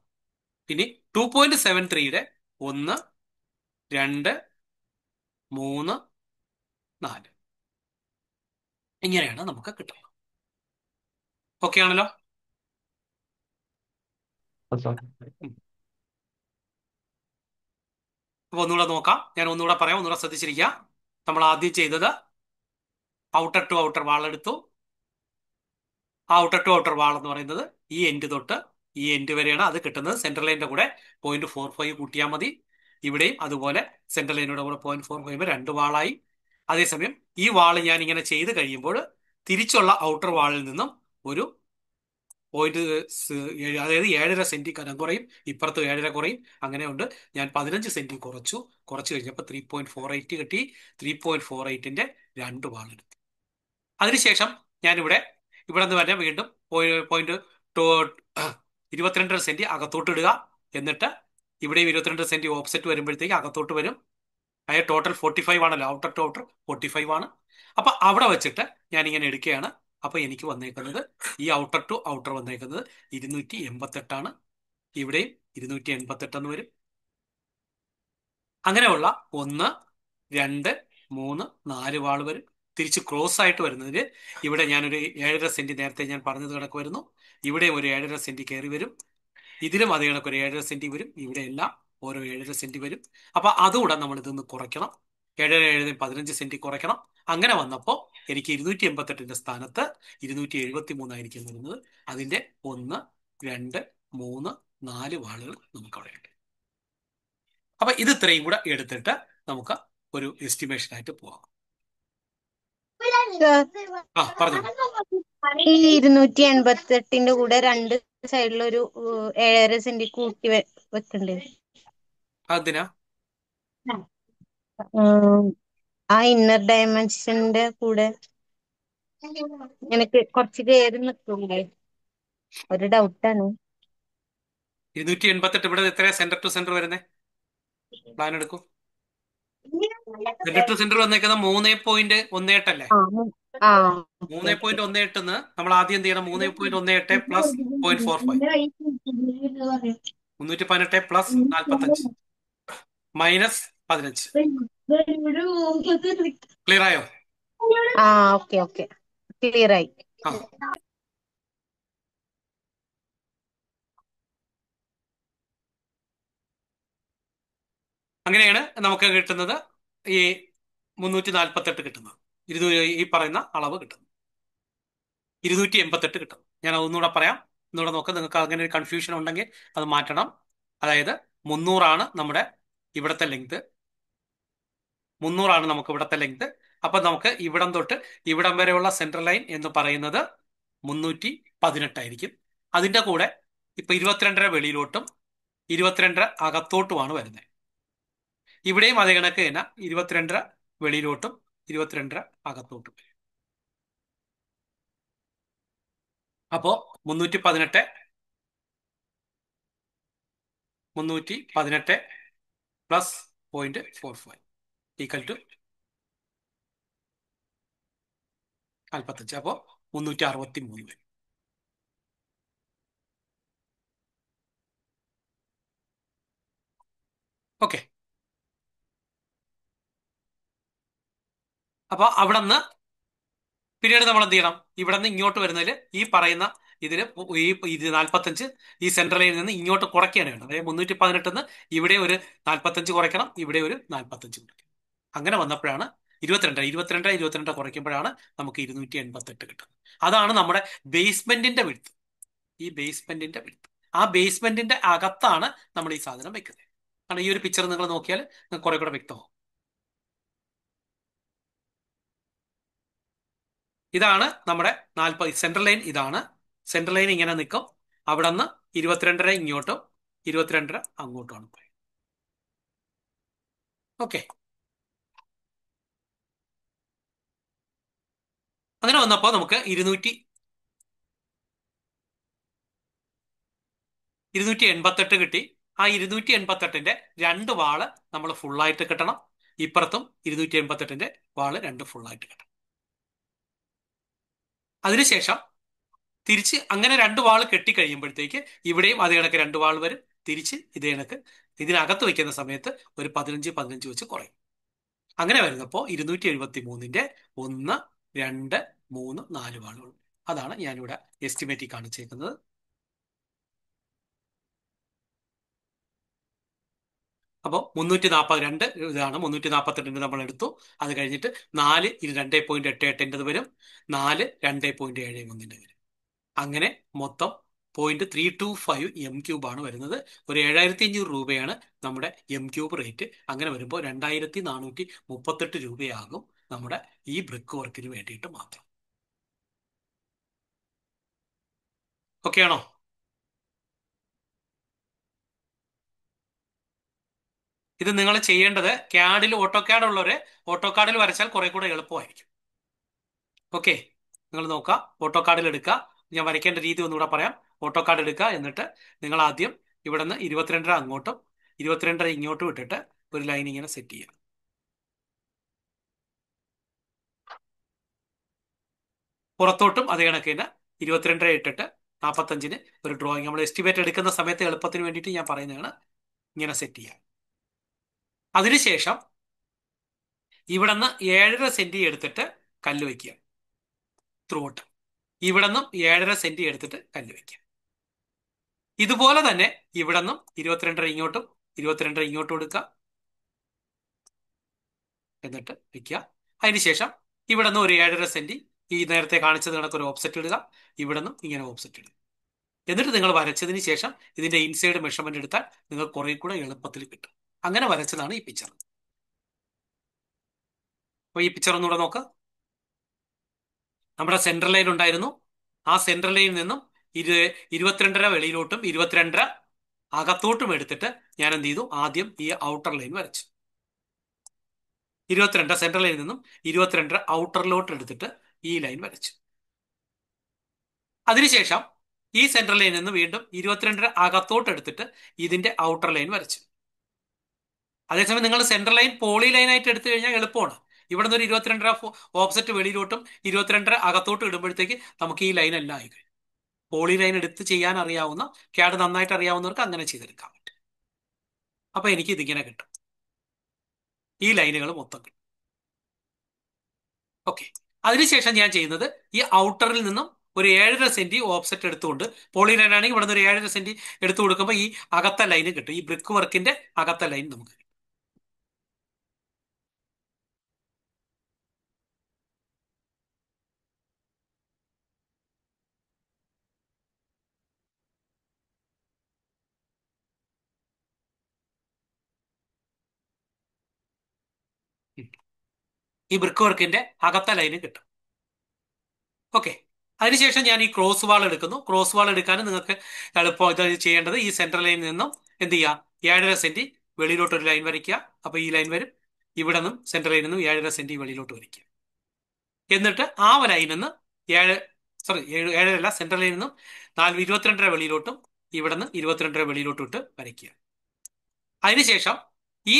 ഇനി 2.73യുടെ ഒന്ന്, രണ്ട്, മൂന്ന്, നാല്. ഇങ്ങനെയാണ് നമുക്ക് കിട്ടുന്നത്. ഓക്കെ ആണല്ലോ? സാർ. അപ്പൊ ഒന്നുകൂടെ നോക്കാം. ഞാൻ ഒന്നുകൂടെ പറയാം, ഒന്നുകൂടെ ശ്രദ്ധിച്ചിരിക്കുക. നമ്മൾ ആദ്യം ചെയ്തത് ഔട്ടർ ടു ഔട്ടർ വാളെടുത്തു. ആ ഔട്ടർ ടു ഔട്ടർ വാൾ എന്ന് പറയുന്നത് ഈ എൻഡ് തൊട്ട് ഈ എൻഡ് വരെയാണ്. അത് കിട്ടുന്നത് സെൻട്രൽ ലൈനിന്റെ കൂടെ 0.45 കൂട്ടിയാൽ മതി. ഇവിടെയും അതുപോലെ സെൻട്രൽ ലൈനിയുടെ കൂടെ 0.45 രണ്ട് വാളായി. അതേസമയം ഈ വാള് ഞാൻ ഇങ്ങനെ ചെയ്ത് കഴിയുമ്പോൾ തിരിച്ചുള്ള ഔട്ടർ വാളിൽ നിന്നും ഒരു പോയിന്റ്, അതായത് 7.5 സെന്റി കനം കുറയും, ഇപ്പുറത്ത് 7.5 കുറയും. അങ്ങനെ ഉണ്ട്. ഞാൻ 15 സെന്റി കുറച്ചു. കുറച്ച് കഴിഞ്ഞപ്പോൾ 3.48 കിട്ടി. 3.48ന്റെ രണ്ട് വാളെടുത്തു. അതിനുശേഷം ഞാൻ ഇവിടെ നിന്ന് തന്നെ വീണ്ടും പോയിന്റ് 22.5 സെന്റി അകത്തോട്ട് ഇടുക. എന്നിട്ട് ഇവിടെയും 22 സെന്റി ഓഫ്സെറ്റ് വരുമ്പോഴത്തേക്ക് അകത്തോട്ട് വരും. അതായത് ടോട്ടൽ 45 ആണല്ലോ, ഔട്ടർ ടു ഔട്ടർ 45 ആണ്. അപ്പൊ അവിടെ വെച്ചിട്ട് ഞാൻ ഇങ്ങനെ എടുക്കുകയാണ്. അപ്പൊ എനിക്ക് വന്നേക്കുന്നത് ഈ ഔട്ടർ ടു ഔട്ടർ വന്നേക്കുന്നത് 288 ആണ്. ഇവിടെയും 288 എന്ന് വരും. അങ്ങനെയുള്ള 1, 2, 3, 4 വാൾ വരും. തിരിച്ച് ക്രോസ് ആയിട്ട് വരുന്നതിന് ഇവിടെ ഞാനൊരു 7.5 സെന്റി നേരത്തെ ഞാൻ പറഞ്ഞത് കണക്ക് വരുന്നു. ഇവിടെയും ഒരു 7.5 സെന്റി കയറി വരും. ഇതിലും അതേ കണക്ക് ഒരു 7.5 സെന്റി വരും. ഇവിടെ എല്ലാം ഓരോ 7.5 സെന്റി വരും. അപ്പൊ അതുകൂടെ നമ്മൾ ഇതൊന്ന് കുറയ്ക്കണം. 7 15 സെന്റി കുറയ്ക്കണം. അങ്ങനെ വന്നപ്പോൾ എനിക്ക് 288ന്റെ സ്ഥാനത്ത് 273 ആയിരിക്കും വരുന്നത്. അതിന്റെ 1, 2, 3, 4 വാളുകൾ നമുക്ക് അവിടെ ഉണ്ട്. അപ്പൊ ഇത് ഇത്രയും കൂടെ എടുത്തിട്ട് നമുക്ക് ഒരു എസ്റ്റിമേഷൻ ആയിട്ട് പോവാം. ആ, പറഞ്ഞു. ഈ 288ന്റെ കൂടെ രണ്ട് സൈഡിലൊരു 7.5 സെന്റി കൂട്ടി വെക്കണ്ടേ? അതിനാ ആ ഇന്നർ ഡയമെൻഷന്റെ കൂടെ എനിക്ക് കുറച്ച് കയറി നിൽക്കില്ലേ? ഒരു ഡൗട്ടാണ്. 288 ഇവിടെ എത്രയാ സെന്റർ ടു സെന്റർ വരുന്നേ? പ്ലാൻ എടുക്കൂ. സെന്റർ ടു സെന്റർ വന്നേക്കുന്നത് 3.18 അല്ലേ? ആ 3.18 നമ്മൾ ആദ്യം എന്ത് ചെയ്യണം? 3.18 പ്ലസ് 0.45, 318 പ്ലസ് 45 മൈനസ് 15. ക്ലിയർ ആയോ? ആ ഓക്കെ ഓക്കെ, ക്ലിയർ ആയി. ആ, അങ്ങനെയാണ് നമുക്ക് കിട്ടുന്നത്. ഈ 348 കിട്ടുന്നത്, ഈ പറയുന്ന അളവ് കിട്ടുന്നു. 288 കിട്ടും. ഞാൻ ഒന്നുകൂടെ പറയാം, ഒന്നുകൂടെ നോക്കാം. നിങ്ങൾക്ക് അങ്ങനെ ഒരു കൺഫ്യൂഷൻ ഉണ്ടെങ്കിൽ അത് മാറ്റണം. അതായത് 300 നമ്മുടെ ഇവിടുത്തെ ലെങ്ത്. 300 നമുക്ക് ഇവിടുത്തെ ലെങ്ത്. അപ്പൊ നമുക്ക് ഇവിടം തൊട്ട് ഇവിടം വരെയുള്ള സെൻട്രൽ ലൈൻ എന്ന് പറയുന്നത് 318 ആയിരിക്കും. അതിന്റെ കൂടെ ഇപ്പൊ 22.5 വെളിയിലോട്ടും 22.5 അകത്തോട്ടുമാണ് വരുന്നത്. ഇവിടെയും അതേ കണക്ക് തന്നെ 22.5 വെളിയിലോട്ടും 22.5 അകത്തോട്ടും വരും. അപ്പോ 318 പ്ലസ് 0.45 ഈക്വൽ ടു 45. അപ്പോ 363 വരും. ഓക്കെ. അപ്പൊ അവിടെ നിന്ന് പിന്നീട് നമ്മൾ എന്ത് ചെയ്യണം? ഇവിടെ നിന്ന് ഇങ്ങോട്ട് വരുന്നതിൽ ഈ പറയുന്ന ഇതിന് ഈ ഇത് 45 ഈ സെൻട്രൽ ലൈനിൽ നിന്ന് ഇങ്ങോട്ട് കുറയ്ക്കുകയാണ് വേണ്ടത്. അതായത് 318 ഇവിടെ ഒരു 45 കുറയ്ക്കണം, ഇവിടെ ഒരു 45 കുറയ്ക്കണം. അങ്ങനെ വന്നപ്പോഴാണ് 22 കുറയ്ക്കുമ്പോഴാണ് നമുക്ക് 288 കിട്ടുന്നത്. അതാണ് നമ്മുടെ ബേസ്മെന്റിന്റെ വിഡ്ത്ത്. ഈ ബേസ്മെന്റിന്റെ വിഡ്ത്ത്, ആ ബേസ്മെന്റിന്റെ അകത്താണ് നമ്മൾ ഈ സാധനം വെക്കുന്നത്. കാരണം ഈ ഒരു പിക്ചർ നിങ്ങൾ നോക്കിയാൽ നിങ്ങൾക്ക് കുറെ കൂടെ വ്യക്തമാവും. ഇതാണ് നമ്മുടെ 40 സെൻട്രൽ ലൈൻ. ഇതാണ് സെൻട്രൽ ലൈൻ. ഇങ്ങനെ നിൽക്കും. അവിടെ നിന്ന് 22.5 ഇങ്ങോട്ടും 22.5 അങ്ങോട്ടുമാണ് പോയത്. ഓക്കെ. അങ്ങനെ വന്നപ്പോൾ നമുക്ക് 288 കിട്ടി. ആ 288ന്റെ രണ്ട് വാള് നമ്മൾ ഫുള്ളായിട്ട് കിട്ടണം. ഇപ്പുറത്തും 288ന്റെ വാള് രണ്ട് ഫുള്ളായിട്ട് കിട്ടണം. അതിനുശേഷം തിരിച്ച് അങ്ങനെ രണ്ട് വാൾ കെട്ടിക്കഴിയുമ്പോഴത്തേക്ക് ഇവിടെയും അതേ കണക്ക് രണ്ട് വാൾ വരും. തിരിച്ച് ഇതേ കണക്ക് ഇതിനകത്ത് വയ്ക്കുന്ന സമയത്ത് ഒരു 15 വെച്ച് കുറയും. അങ്ങനെ വരുന്നപ്പോൾ 273ന്റെ 1, 2, 3, 4 വാളുകൾ. അതാണ് ഞാനിവിടെ എസ്റ്റിമേറ്റിൽ കാണിച്ചേക്കുന്നത്. അപ്പോൾ 342 ഇതാണ്. 342 നമ്മൾ എടുത്തു. അത് കഴിഞ്ഞിട്ട് 4 ഇത് 2.88 വരും. 4 2.71 വരും. അങ്ങനെ മൊത്തം 0.325 m³ ആണ് വരുന്നത്. ഒരു 7500 രൂപയാണ് നമ്മുടെ m³ റേറ്റ്. അങ്ങനെ വരുമ്പോൾ 2438 രൂപയാകും നമ്മുടെ ഈ ബ്രിക്ക് വർക്കിന് വേണ്ടിയിട്ട് മാത്രം. ഓക്കെ ആണോ? ഇത് നിങ്ങൾ ചെയ്യേണ്ടത് ക്യാഡിൽ, ഓട്ടോകാഡ് ഉള്ളവരെ ഓട്ടോകാഡിൽ വരച്ചാൽ കുറെ കൂടെ എളുപ്പമായിരിക്കും. ഓക്കെ, നിങ്ങൾ നോക്കുക, ഓട്ടോകാഡിൽ എടുക്കുക. ഞാൻ വരയ്ക്കേണ്ട രീതി ഒന്നുകൂടെ പറയാം. ഓട്ടോകാഡ് എടുക്കുക. എന്നിട്ട് നിങ്ങൾ ആദ്യം ഇവിടെ നിന്ന് 22 അങ്ങോട്ടും 22 ഇങ്ങോട്ടും ഇട്ടിട്ട് ഒരു ലൈൻ ഇങ്ങനെ സെറ്റ് ചെയ്യുക. പുറത്തോട്ടും അതേ കണക്ക് തന്നെ 22 ഇട്ടിട്ട് 45 ഒരു ഡ്രോയിങ് നമ്മൾ എസ്റ്റിമേറ്റ് എടുക്കുന്ന സമയത്ത് എളുപ്പത്തിന് വേണ്ടിയിട്ട് ഞാൻ പറയുന്നതാണ്. ഇങ്ങനെ സെറ്റ് ചെയ്യുക. അതിനുശേഷം ഇവിടെ നിന്ന് 7.5 സെന്റി എടുത്തിട്ട് കല്ല് വയ്ക്കുക. ത്രൂട്ട് ഇവിടെ നിന്നും 7.5 സെന്റി എടുത്തിട്ട് കല്ല് വയ്ക്കുക. ഇതുപോലെ തന്നെ ഇവിടെ നിന്നും 22 ഇങ്ങോട്ടും 22 ഇങ്ങോട്ടും എടുക്കുക. എന്നിട്ട് വയ്ക്കുക. അതിനുശേഷം ഇവിടെ നിന്ന് ഒരു 7.5 സെന്റി ഈ നേരത്തെ കാണിച്ചത് കണക്ക് ഒരു ഓപ്സെറ്റ് ഇടുക. ഇവിടെ നിന്നും ഇങ്ങനെ ഓപ്സെറ്റ് ഇടുക. എന്നിട്ട് നിങ്ങൾ വരച്ചതിന് ശേഷം ഇതിന്റെ ഇൻസൈഡ് മെഷർമെന്റ് എടുത്താൽ നിങ്ങൾ കുറെ കൂടെ എളുപ്പത്തിൽ കിട്ടും. അങ്ങനെ വരച്ചതാണ് ഈ പിക്ചർ. അപ്പൊ ഈ പിക്ചർ ഒന്നുകൂടെ നോക്ക്. നമ്മുടെ സെൻട്രൽ ലൈൻ ഉണ്ടായിരുന്നു. ആ സെൻട്രൽ ലൈനിൽ നിന്നും 22.5 വെളിയിലോട്ടും 22.5 അകത്തോട്ടും എടുത്തിട്ട് ഞാൻ എന്ത് ചെയ്തു? ആദ്യം ഈ ഔട്ടർ ലൈൻ വരച്ചു. 22 സെൻട്രൽ ലൈനിൽ നിന്നും 22 ഔട്ടറിലോട്ട് എടുത്തിട്ട് ഈ ലൈൻ വരച്ചു. അതിനുശേഷം ഈ സെൻട്രൽ ലൈനിൽ നിന്ന് വീണ്ടും 22 അകത്തോട്ട് എടുത്തിട്ട് ഇതിന്റെ ഔട്ടർ ലൈൻ വരച്ചു. അതേസമയം നിങ്ങൾ സെൻട്രൽ ലൈൻ പോളി ലൈൻ ആയിട്ട് എടുത്തു കഴിഞ്ഞാൽ എളുപ്പമാണ്. ഇവിടെ നിന്ന് ഒരു 22 ഓപ്സെറ്റ് വെളിയിലോട്ടും 22 അകത്തോട്ടും ഇടുമ്പോഴത്തേക്ക് നമുക്ക് ഈ ലൈൻ എല്ലാം ആയി കഴിയും. പോളി ലൈൻ എടുത്ത് ചെയ്യാൻ അറിയാവുന്ന, ക്യാഡ് നന്നായിട്ട് അറിയാവുന്നവർക്ക് അങ്ങനെ ചെയ്തെടുക്കാൻ പറ്റും. അപ്പൊ എനിക്ക് ഇതിങ്ങനെ കിട്ടും. ഈ ലൈനുകൾ മൊത്തം കിട്ടും. ഓക്കെ. അതിനുശേഷം ഞാൻ ചെയ്യുന്നത് ഈ ഔട്ടറിൽ നിന്നും ഒരു 7.5 സെന്റി ഓപ്സെറ്റ് എടുത്തുകൊണ്ട്, പോളി ലൈൻ ആണെങ്കിൽ ഇവിടെ നിന്ന് ഒരു 7.5 സെന്റി എടുത്തു കൊടുക്കുമ്പോൾ ഈ അകത്ത ലൈന് കിട്ടും. ഈ ബ്രിക്ക് വർക്കിന്റെ അകത്ത ലൈൻ നമുക്ക് കിട്ടും. ഈ ബ്രിക്ക് വർക്കിന്റെ അകത്ത ലൈന് കിട്ടും. ഓക്കെ. അതിനുശേഷം ഞാൻ ഈ ക്രോസ് വാൾ എടുക്കുന്നു. ക്രോസ് വാൾ എടുക്കാനും നിങ്ങൾക്ക് എളുപ്പം ഇത് ചെയ്യേണ്ടത് ഈ സെൻട്രൽ ലൈനിൽ നിന്നും എന്ത് ചെയ്യുക? 7.5 സെന്റി വെളിയിലോട്ട് ഒരു ലൈൻ വരയ്ക്കുക. അപ്പൊ ഈ ലൈൻ വരും. ഇവിടെ നിന്നും സെൻട്രൽ ലൈനിൽ നിന്നും 7.5 സെന്റി വെളിയിലോട്ട് വരയ്ക്കുക. എന്നിട്ട് ആ ലൈനിൽ നിന്ന് 7 അല്ല, സെൻട്രൽ ലൈനിൽ നിന്നും 22.5 വെളിയിലോട്ടും ഇവിടെ നിന്ന് 22 വെളിയിലോട്ടും ഇട്ട് വരയ്ക്കുക. അതിനുശേഷം ഈ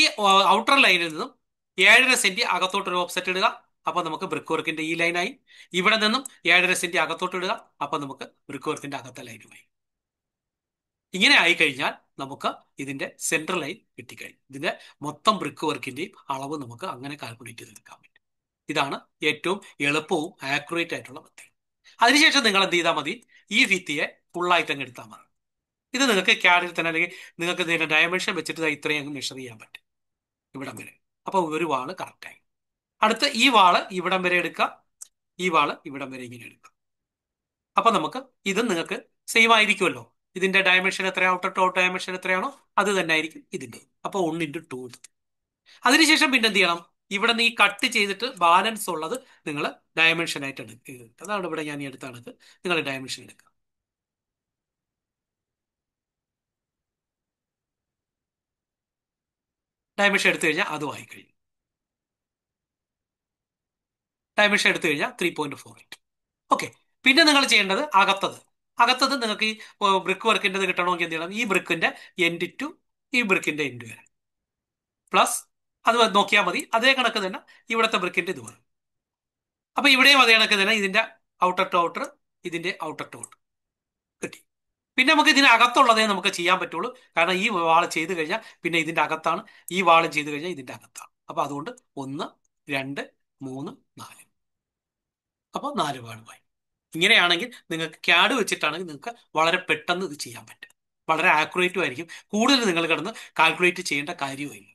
ഔട്ടർ ലൈനിൽ നിന്നും 7.5 സെന്റി അകത്തോട്ട് ഒരു ഓപ്സെറ്റ് ഇടുക. അപ്പൊ നമുക്ക് ബ്രിക്ക് വർക്കിന്റെ ഈ ലൈനായി. ഇവിടെ നിന്നും 7.5 സെന്റി അകത്തോട്ട് ഇടുക. അപ്പൊ നമുക്ക് ബ്രിക്ക് വർക്കിന്റെ അകത്തെ ലൈനുമായി. ഇങ്ങനെ ആയിക്കഴിഞ്ഞാൽ നമുക്ക് ഇതിന്റെ സെൻട്രൽ ലൈൻ കിട്ടിക്കഴിഞ്ഞു. ഇതിന്റെ മൊത്തം ബ്രിക്ക് വർക്കിന്റെയും അളവ് നമുക്ക് അങ്ങനെ കാൽക്കുലേറ്റ് ചെയ്തെടുക്കാൻ പറ്റും. ഇതാണ് ഏറ്റവും എളുപ്പവും ആക്യുറേറ്റ് ആയിട്ടുള്ള മെത്തേഡ്. അതിനുശേഷം നിങ്ങൾ എന്ത് ചെയ്താൽ മതി, ഈ ഭിത്തിയെ ഫുള്ളായിട്ട് അങ്ങ് എടുത്താൽ മതി. ഇത് നിങ്ങൾക്ക് ക്യാഡിൽ തന്നെ, അല്ലെങ്കിൽ നിങ്ങൾക്ക് ഇതിന്റെ ഡയമെൻഷൻ വെച്ചിട്ട് ദാ ഇത്രയും അങ്ങ് മെഷർ ചെയ്യാൻ പറ്റും, ഇവിടം വരെ. അപ്പൊ ഒരു വാള് കറക്റ്റായി. അടുത്ത ഈ വാള് ഇവിടം വരെ എടുക്കുക, ഈ വാള് ഇവിടം വരെ ഇങ്ങനെ എടുക്കുക. അപ്പൊ നമുക്ക് ഇത് നിങ്ങൾക്ക് സെയിം ആയിരിക്കുമല്ലോ. ഇതിന്റെ ഡയമെൻഷൻ എത്രയാണോ, ഔട്ടർ ഡയമെൻഷൻ എത്രയാണോ അത് തന്നെ ആയിരിക്കും ഇതിന്റെ. അപ്പൊ 1x2 എടുത്തു. അതിനുശേഷം പിന്നെ എന്ത് ചെയ്യണം, ഇവിടെ നിന്ന് ഈ കട്ട് ചെയ്തിട്ട് ബാലൻസ് ഉള്ളത് നിങ്ങൾ ഡയമെൻഷൻ ആയിട്ട് എടുക്കുക. അതാണ് ഇവിടെ ഞാൻ ഈ എടുത്ത കണക്ക്, നിങ്ങൾ ഡയമെൻഷൻ എടുക്കുക. ഡയമെൻഷൻ എടുത്തു കഴിഞ്ഞാൽ അതും ആയി കഴിഞ്ഞു. ഡയമെൻഷൻ എടുത്തു കഴിഞ്ഞാൽ 3.48. ഓക്കെ. പിന്നെ നിങ്ങൾ ചെയ്യേണ്ടത് അകത്തത് നിങ്ങൾക്ക് ഈ ബ്രിക്ക് വർക്കിൻ്റെ കിട്ടണമെങ്കിൽ എന്ത് ചെയ്യണം, ഈ ബ്രിക്കിന്റെ എൻഡ് ടു ഈ ബ്രിക്കിന്റെ എൻഡ് വരെ പ്ലസ് അത് നോക്കിയാൽ മതി. അതേ കണക്ക് തന്നെ ഇവിടുത്തെ ബ്രിക്കിന്റെ ഇത് വരും. അപ്പൊ ഇവിടെയും അതേ കണക്ക് തന്നെ ഇതിന്റെ ഔട്ടർ ടു ഔട്ടർ, ഇതിന്റെ ഔട്ടർ ടു ഔട്ടർ കിട്ടി. പിന്നെ നമുക്ക് ഇതിനകത്തുള്ളതേ നമുക്ക് ചെയ്യാൻ പറ്റുള്ളൂ, കാരണം ഈ വാൾ ചെയ്ത് കഴിഞ്ഞാൽ പിന്നെ ഇതിന്റെ അകത്താണ്, ഈ വാളും ചെയ്ത് കഴിഞ്ഞാൽ ഇതിന്റെ അകത്താണ്. അപ്പൊ അതുകൊണ്ട് 1, 2, 3, 4. അപ്പൊ 4 വാളുമായി. ഇങ്ങനെയാണെങ്കിൽ നിങ്ങൾക്ക് ക്യാഡ് വെച്ചിട്ടാണെങ്കിൽ നിങ്ങൾക്ക് വളരെ പെട്ടെന്ന് ഇത് ചെയ്യാൻ പറ്റും, വളരെ ആക്യുറേറ്റും ആയിരിക്കും, കൂടുതൽ നിങ്ങൾ കിടന്ന് കാൽക്കുലേറ്റ് ചെയ്യേണ്ട കാര്യവുമില്ല.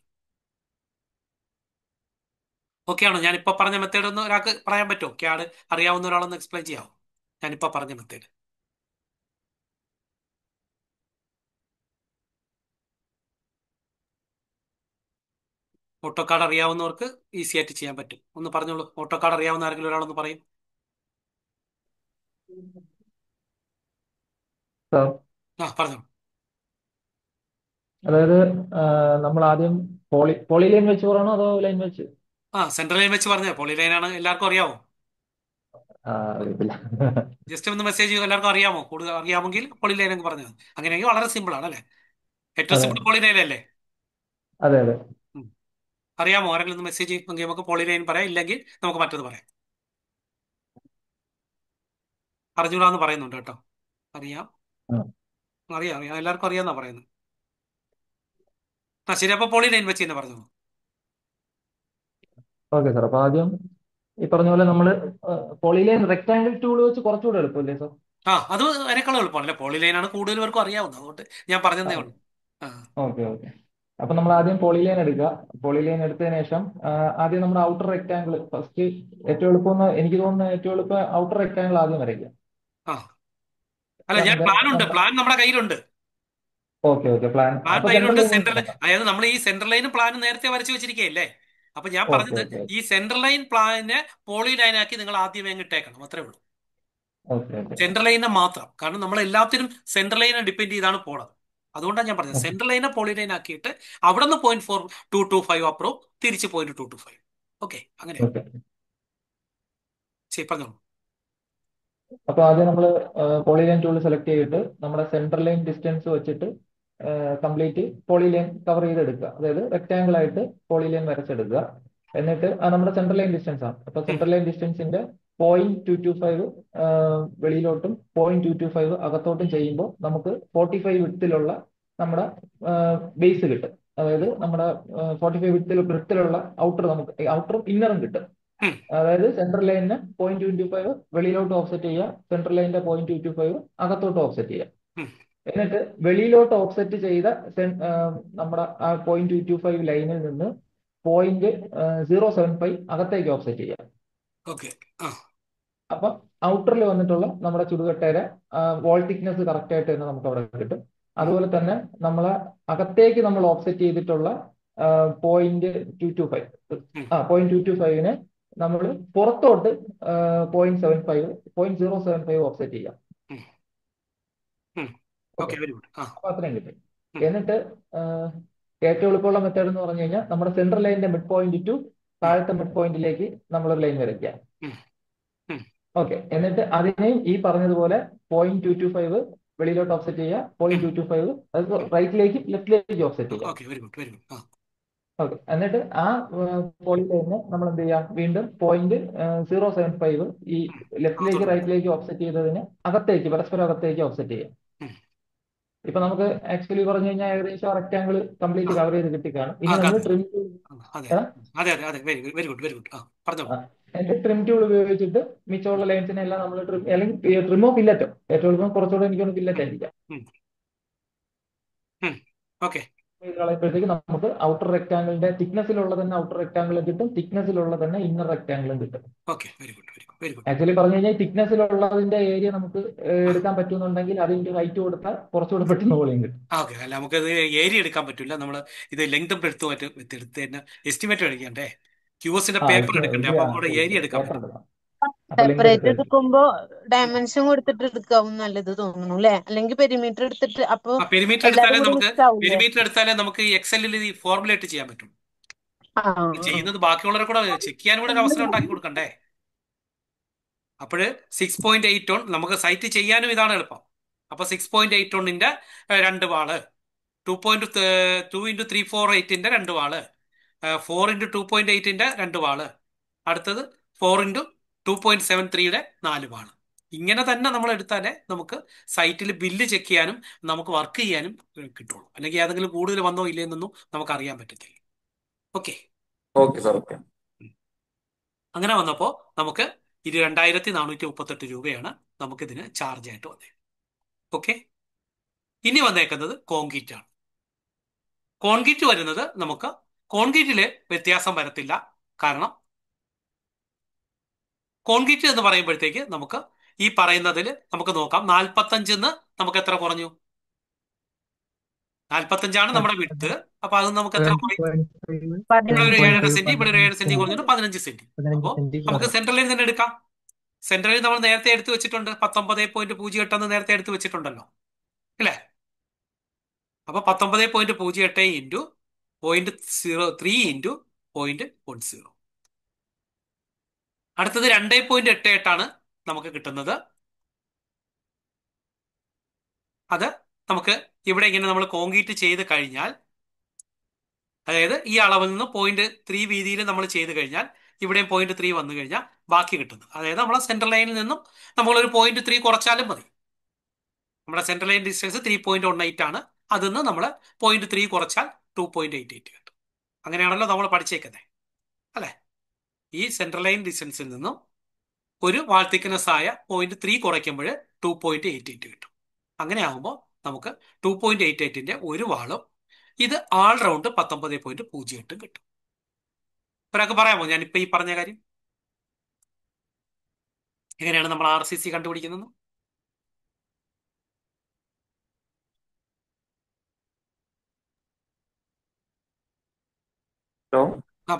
ഓക്കെ ആണോ? ഞാനിപ്പോൾ പറഞ്ഞ മെത്തേഡ് ഒന്ന് ഒരാൾക്ക് പറയാൻ പറ്റുമോ? ക്യാഡ് അറിയാവുന്ന ഒരാളൊന്ന് എക്സ്പ്ലെയിൻ ചെയ്യാമോ ഞാനിപ്പോൾ പറഞ്ഞ മെത്തേഡ്? ഓട്ടോകാഡ് അറിയാവുന്നവർക്ക് ഈസി ആയിട്ട് ചെയ്യാൻ പറ്റും. ഒന്ന് പറഞ്ഞോളൂ. ഓട്ടോകാഡ് അറിയാവുന്ന ആരെങ്കിലും ഒരാളൊന്ന് പറയും. സാർ, ആ പറഞ്ഞോളൂ. അതായത് നമ്മൾ ആദ്യം പോളിലൈൻ വെച്ച് പറയണോ അതോ ലൈൻ വെച്ച്? സെൻട്രൽ ലൈൻ വെച്ച് പറഞ്ഞോ. പോളി ലൈനാണ് എല്ലാവർക്കും അറിയാമോ? അറിയത്തില്ല. ജസ്റ്റ് ഒന്ന് മെസ്സേജ് എല്ലാവർക്കും അറിയാമോ? കൂടുതൽ അറിയാമെങ്കിൽ പോളി ലൈൻ എന്ന് പറഞ്ഞത്. അങ്ങനെയെങ്കിൽ വളരെ സിമ്പിൾ ആണ് അല്ലേ? ഏറ്റവും അതെ സിമ്പിൾ പോളി ലൈൻ അല്ലേ? അതെ അതെ. ഉം. അറിയാമോ? ആരെങ്കിലും ഒന്ന് മെസ്സേജ് ചെയ്യുമെങ്കിൽ നമുക്ക് പോളി ലൈൻ പറയാം, ഇല്ലെങ്കിൽ നമുക്ക് മറ്റത് പറയാം. അറിഞ്ഞൂടാന്ന് പറയുന്നുണ്ട് കേട്ടോ. അറിയാം, അറിയാം, അറിയാം, എല്ലാവർക്കും അറിയാമെന്നാ പറയുന്നത്. ശരി, അപ്പൊ പോളി ലൈൻ വെച്ച് തന്നെ പറഞ്ഞു. Okay sir. അപ്പൊ ആദ്യം ഈ പറഞ്ഞ പോലെ നമ്മൾ പോളിലൈൻ റെക്ടാംഗിൾ ടൂൾ വെച്ച് കുറച്ചുകൂടെ എളുപ്പമല്ലേ സാർ? അത് അതിനേക്കാളും എളുപ്പമാണ് അല്ലേ? പോളി ലൈനാണ് കൂടുതൽ പേർക്കും അറിയാവുന്നത്, അതുകൊണ്ട് ഞാൻ പറഞ്ഞതേ ഉള്ളൂ. ആ ഓക്കെ ഓക്കെ. അപ്പൊ നമ്മൾ ആദ്യം പോളിലൈൻ എടുക്കുക. പോളിലൈൻ എടുത്തതിന് ശേഷം ആദ്യം നമ്മുടെ ഔട്ടർ റെക്ടാംഗിൾ ഫസ്റ്റ്, ഏറ്റവും എളുപ്പം എനിക്ക് തോന്നുന്ന ഏറ്റവും എളുപ്പം ഔട്ടർ റെക്ടാംഗിൾ ആദ്യം വരയ്ക്കുക. ആ അല്ല, ഞാൻ പ്ലാൻ ഉണ്ട്, പ്ലാൻ നമ്മുടെ കയ്യിലുണ്ട്. Okay okay. പ്ലാൻ പ്ലാൻ അപ്പൊ സെൻട്രൽ കയ്യിലുണ്ട്. ലൈൻ സെൻട്രൽ, അതായത് നമ്മൾ ഈ സെൻട്രൽ ലൈനും പ്ലാനും നേരത്തെ വരച്ചു വെച്ചിരിക്കുകയല്ലേ. അപ്പൊ ഞാൻ ഓക്കെ പറഞ്ഞത് ഓക്കെ ഈ സെൻട്രൽ ലൈൻ പ്ലാനിനെ പോളി ലൈനാക്കി നിങ്ങൾ ആദ്യമേ അങ്ങ് ഇട്ടേക്കണം, അത്രേ ഉള്ളൂ. ഓക്കെ ഓക്കെ സെൻട്രൽ ലൈനെ മാത്രം, കാരണം നമ്മൾ എല്ലാത്തിനും സെൻട്രൽ ലൈനെ ഡിപ്പെൻഡ് ചെയ്താണ് പോണത്. അതുകൊണ്ടാണ് ഞാൻ പറഞ്ഞത് സെൻട്രൽ ലൈനെ പോളി ലൈൻ ആക്കിയിട്ട് അവിടെ നിന്ന് 0.4225 അപ്പുറവും തിരിച്ച് 0.225. ഓക്കെ, അങ്ങനെയാണ്. ഓക്കെ. ശരി, പറഞ്ഞോളൂ. അപ്പൊ ആദ്യം നമ്മൾ പോളിലൈൻ ടൂൾ സെലക്ട് ചെയ്തിട്ട് നമ്മുടെ സെൻട്രൽ ലൈൻ ഡിസ്റ്റൻസ് വെച്ചിട്ട് കംപ്ലീറ്റ് പോളിലൈൻ കവർ ചെയ്തെടുക്കുക. അതായത് റെക്ടാംഗിൾ ആയിട്ട് പോളിലൈൻ വരച്ചെടുക്കുക. എന്നിട്ട് നമ്മുടെ സെൻട്രൽ ലൈൻ ഡിസ്റ്റൻസ് ആണ്. അപ്പൊ ഉം, സെൻട്രൽ ലൈൻ ഡിസ്റ്റൻസിന്റെ 0.225 വെളിയിലോട്ടും 0.225 അകത്തോട്ടും ചെയ്യുമ്പോൾ നമുക്ക് 45 വിഡ്ത്തിലുള്ള നമ്മുടെ ബേസ് കിട്ടും. അതായത് നമ്മുടെ 45 വിഡ്ത്തിലുള്ള ഔട്ടർ, നമുക്ക് ഔട്ടറും ഇന്നറും കിട്ടും. ഉം, അതായത് സെൻട്രൽ ലൈനിന് 0.25 വെളിയിലോട്ട് ഓഫ്സെറ്റ് ചെയ്യുക, സെൻട്രൽ ലൈനിന്റെ 0.225 അകത്തോട്ട് ഓഫ്സെറ്റ് ചെയ്യുക. ഉം. എന്നിട്ട് വെളിയിലോട്ട് ഓഫ്സെറ്റ് ചെയ്ത നമ്മുടെ ആ 0.225 ലൈനിൽ നിന്ന് 0.075 അകത്തേക്ക് ഓഫ്സെറ്റ് ചെയ്യുക. ഓക്കെ. ആ അപ്പൊ ഔട്ടറിൽ വന്നിട്ടുള്ള നമ്മുടെ ചുടുകട്ടയുടെ വാൾ തിക്നെസ് കറക്റ്റ് ആയിട്ട് തന്നെ നമുക്ക് അവിടെ കിട്ടും. ഉം, അതുപോലെ തന്നെ നമ്മളെ അകത്തേക്ക് നമ്മൾ ഓഫ്സെറ്റ് ചെയ്തിട്ടുള്ള 0.225 ഉം, 0.225നെ നമ്മൾ പുറത്തോട്ട് 0.75 ഓഫ്സെറ്റ് ചെയ്യാം. ഉം, ഉം. ഓക്കെ. Okay, very good. ആ അപ്പൊ അത്രയും കിട്ടും. ഉം, എന്നിട്ട് ഏറ്റവും എളുപ്പമുള്ള മെത്തേഡ് എന്ന് പറഞ്ഞു കഴിഞ്ഞാൽ നമ്മുടെ സെൻട്രൽ ലൈനിന്റെ മിഡ് പോയിന്റ് ടു ഉം, താഴത്തെ മിഡ് പോയിന്റിലേക്ക് നമ്മളൊരു ലൈൻ വരയ്ക്കുക. ഉം, ഉം, ഓക്കെ. എന്നിട്ട് അതിനെയും ഈ പറഞ്ഞതുപോലെ 0.225 വെളിയിലോട്ട് ഓഫ്സെറ്റ് ചെയ്യുക, ഉം, 0.225 അത് ഉം. റൈറ്റിലേക്ക് ലെഫ്റ്റിലേക്ക് ഓഫ്സെറ്റ് ചെയ്യുക. Okay, very good, very good. ആ ഓക്കെ. എന്നിട്ട് ആ പോളി ലൈനിനെ നമ്മൾ എന്ത് ചെയ്യുക, വീണ്ടും 0.075 ഈ ലെഫ്റ്റിലേക്ക് അകത്തോട്ട്. റൈറ്റിലേക്ക് ഓഫ്സെറ്റ് ചെയ്തതിന് അകത്തേക്ക്, പരസ്പരം അകത്തേക്ക് ഓഫ്സെറ്റ് ചെയ്യാം. ഉം. ഇപ്പൊ നമുക്ക് ആക്ച്വലി പറഞ്ഞു കഴിഞ്ഞാൽ ഏകദേശം റെക്ടാംഗിൾ ആ കംപ്ലീറ്റ് കവർ ചെയ്ത് കിട്ടിക്കാണും. ആ ഇനി നമ്മൾ അതെ ട്രിം അതെ അതെ അതെ, very very good, very good. ആ പറഞ്ഞോളൂ. അതിന്റെ ട്രിം ടൂൾ ഉപയോഗിച്ചിട്ട് മിച്ചമുള്ള ലൈൻസിനെ എല്ലാം നമ്മൾ ട്രിം, അല്ലെങ്കിൽ ട്രിമോ ഫില്ലറ്റോ, ഏറ്റവും എളുപ്പം കുറച്ചുകൂടെ എനിക്കൊന്ന് ഫില്ലറ്റ് ആയിരിക്കാം. ഓക്കെ. ഇത് കളയുമ്പോഴത്തേക്ക് നമുക്ക് ഔട്ടർ റെക്ടാംഗിളിന്റെ തിക്നെസ്സിലുള്ള തന്നെ ഔട്ടർ റെക്ടാംഗിളും കിട്ടും, തിക്നെസ്സിലുള്ള തന്നെ ഇന്നർ റെക്ടാംഗിളും കിട്ടും. Okay, very good, very good, very good. Actually പറഞ്ഞു കഴിഞ്ഞാൽ തിക്നെസ്സിലുള്ളതിന്റെ ഏരിയ നമുക്ക് എടുക്കാൻ പറ്റുന്നുണ്ടെങ്കിൽ അതിന്റെ ഹൈറ്റ് കൊടുത്താൽ കുറച്ചുകൂടെ പെട്ടെന്ന് വോളിയം കിട്ടും. ഓക്കെ, അല്ല നമുക്കത് ഏരിയ എടുക്കാൻ പറ്റില്ല. നമ്മൾ ഇത് ലെങ്തും എടുത്ത് എടുത്ത് തന്നെ എസ്റ്റിമേറ്റ് എടുക്കണ്ടേ, ക്യൂസിന്റെ പേപ്പർ എടുക്കണ്ടേ, അപ്പൊ നമ്മുടെ ഏരിയ എടുക്കാൻ പേപ്പർ പറ്റും. എടുക്കാം. അപ്പൊ ലെങ്ത് സെപ്പറേറ്റ് എടുത്ത് വെച്ചു. എടുക്കുമ്പോ ഡയമെൻഷൻ കൊടുത്തിട്ട് എടുക്കാവും നല്ലത് തോന്നുന്നു അല്ലെ? അല്ലെങ്കിൽ പെരിമീറ്റർ എടുത്തിട്ട് അപ്പൊ പെരിമീറ്റർ എല്ലാരും എടുത്താലേ കൂടി നമുക്ക് മിക്സ് ആവൂലേ? എക്സലിൽ ഫോർമുലേറ്റ് ചെയ്യാൻ പറ്റും. ആ ഇത് ചെയ്യുന്നത് ബാക്കിയുള്ളവരെ കൂടെ ചെക്ക് ചെയ്യാൻ കൂടെ ഒരു അവസരം ഉണ്ടാക്കി കൊടുക്കണ്ടേ. അപ്പോഴ് 6.8 ടൺ നമുക്ക് സൈറ്റ് ചെയ്യാനും ഇതാണ് എളുപ്പം. അപ്പൊ 6.8 ടണ്ണിന്റെ 2 വാള്, 2.348ന്റെ 2 വാള്, 4x2.8ന്റെ 2 വാള്, അടുത്തത് 4x2.73യുടെ 4 വാള്. ഇങ്ങനെ തന്നെ നമ്മൾ എടുത്താലേ നമുക്ക് സൈറ്റിൽ ബില്ല് ചെക്ക് ചെയ്യാനും നമുക്ക് വർക്ക് ചെയ്യാനും കിട്ടുള്ളൂ. അല്ലെങ്കിൽ ഏതെങ്കിലും കൂടുതൽ വന്നോ ഇല്ലേന്നൊന്നും നമുക്ക് അറിയാൻ പറ്റത്തില്ല. ഓക്കെ. Okay sir, okay. അങ്ങനെ വന്നപ്പോൾ നമുക്ക് 2438 രൂപയാണ് നമുക്കിതിന് ചാർജ് ആയിട്ട് വന്നത്. ഓക്കെ. ഇനി വന്നേക്കുന്നത് കോൺക്രീറ്റ് ആണ്. കോൺക്രീറ്റ് വരുന്നത് നമുക്ക് കോൺക്രീറ്റില് വ്യത്യാസം വരത്തില്ല. കാരണം കോൺക്രീറ്റ് എന്ന് പറയുമ്പോഴത്തേക്ക് നമുക്ക് ഈ പറയുന്നതിൽ നമുക്ക് നോക്കാം. 45 നമുക്ക് എത്ര കുറഞ്ഞു? 45 നമ്മുടെ വിഡ്ത്ത്. അപ്പൊ അത് നമുക്ക് എത്ര കുറയും? ഇവിടെ ഒരു 7.5 സെന്റ്, ഇവിടെ ഒരു 7 സെന്റ് കുറഞ്ഞിട്ട് 15 സെന്റ്. അപ്പോ നമുക്ക് സെൻട്രൽ ലൈൻ തന്നെ എടുക്കാം. സെൻട്രൽ ലൈൻ നമ്മൾ നേരത്തെ എടുത്തു വെച്ചിട്ടുണ്ട്, 19.08 നേരത്തെ എടുത്തു വെച്ചിട്ടുണ്ടല്ലോ, അല്ലേ? അപ്പൊ 19.08 ഇൻറ്റു 0.03 ഇൻറ്റു 0.10. അടുത്തത് 2.88 നമുക്ക് കിട്ടുന്നത്. അത് നമുക്ക് ഇവിടെ ഇങ്ങനെ നമ്മൾ കോൺക്രീറ്റ് ചെയ്ത് കഴിഞ്ഞാൽ, അതായത് ഈ അളവിൽ നിന്ന് 0.3 വീതിയിൽ നമ്മൾ ചെയ്ത് കഴിഞ്ഞാൽ ഇവിടെയും 0.3 വന്നു കഴിഞ്ഞാൽ ബാക്കി കിട്ടുന്നത്, അതായത് നമ്മളെ സെൻട്രൽ ലൈനിൽ നിന്നും നമ്മളൊരു 0.3 കുറച്ചാലും മതി. നമ്മുടെ സെൻട്രൽ ലൈൻ ഡിസ്റ്റൻസ് 3.18 ആണ്. അതിൽ നിന്ന് നമ്മൾ 0.3 കുറച്ചാൽ 2.88 കിട്ടും. അങ്ങനെയാണല്ലോ നമ്മൾ പഠിച്ചേക്കുന്നത്, അല്ലേ? ഈ സെൻട്രൽ ലൈൻ ഡിസ്റ്റൻസിൽ നിന്നും ഒരു വാൾ തിക്നെസ് ആയ 0.3 കുറയ്ക്കുമ്പോൾ 2.88 കിട്ടും. അങ്ങനെ ആകുമ്പോൾ നമുക്ക് 2.88ന്റെ ഒരു വാളും ഇത് ആൾ റൗണ്ട് 19.08 കിട്ടും. ഒരാൾക്ക് പറയാമോ ഞാനിപ്പോ ഈ പറഞ്ഞ കാര്യം എങ്ങനെയാണ് നമ്മൾ RCC കണ്ടുപിടിക്കുന്നത്? ഹലോ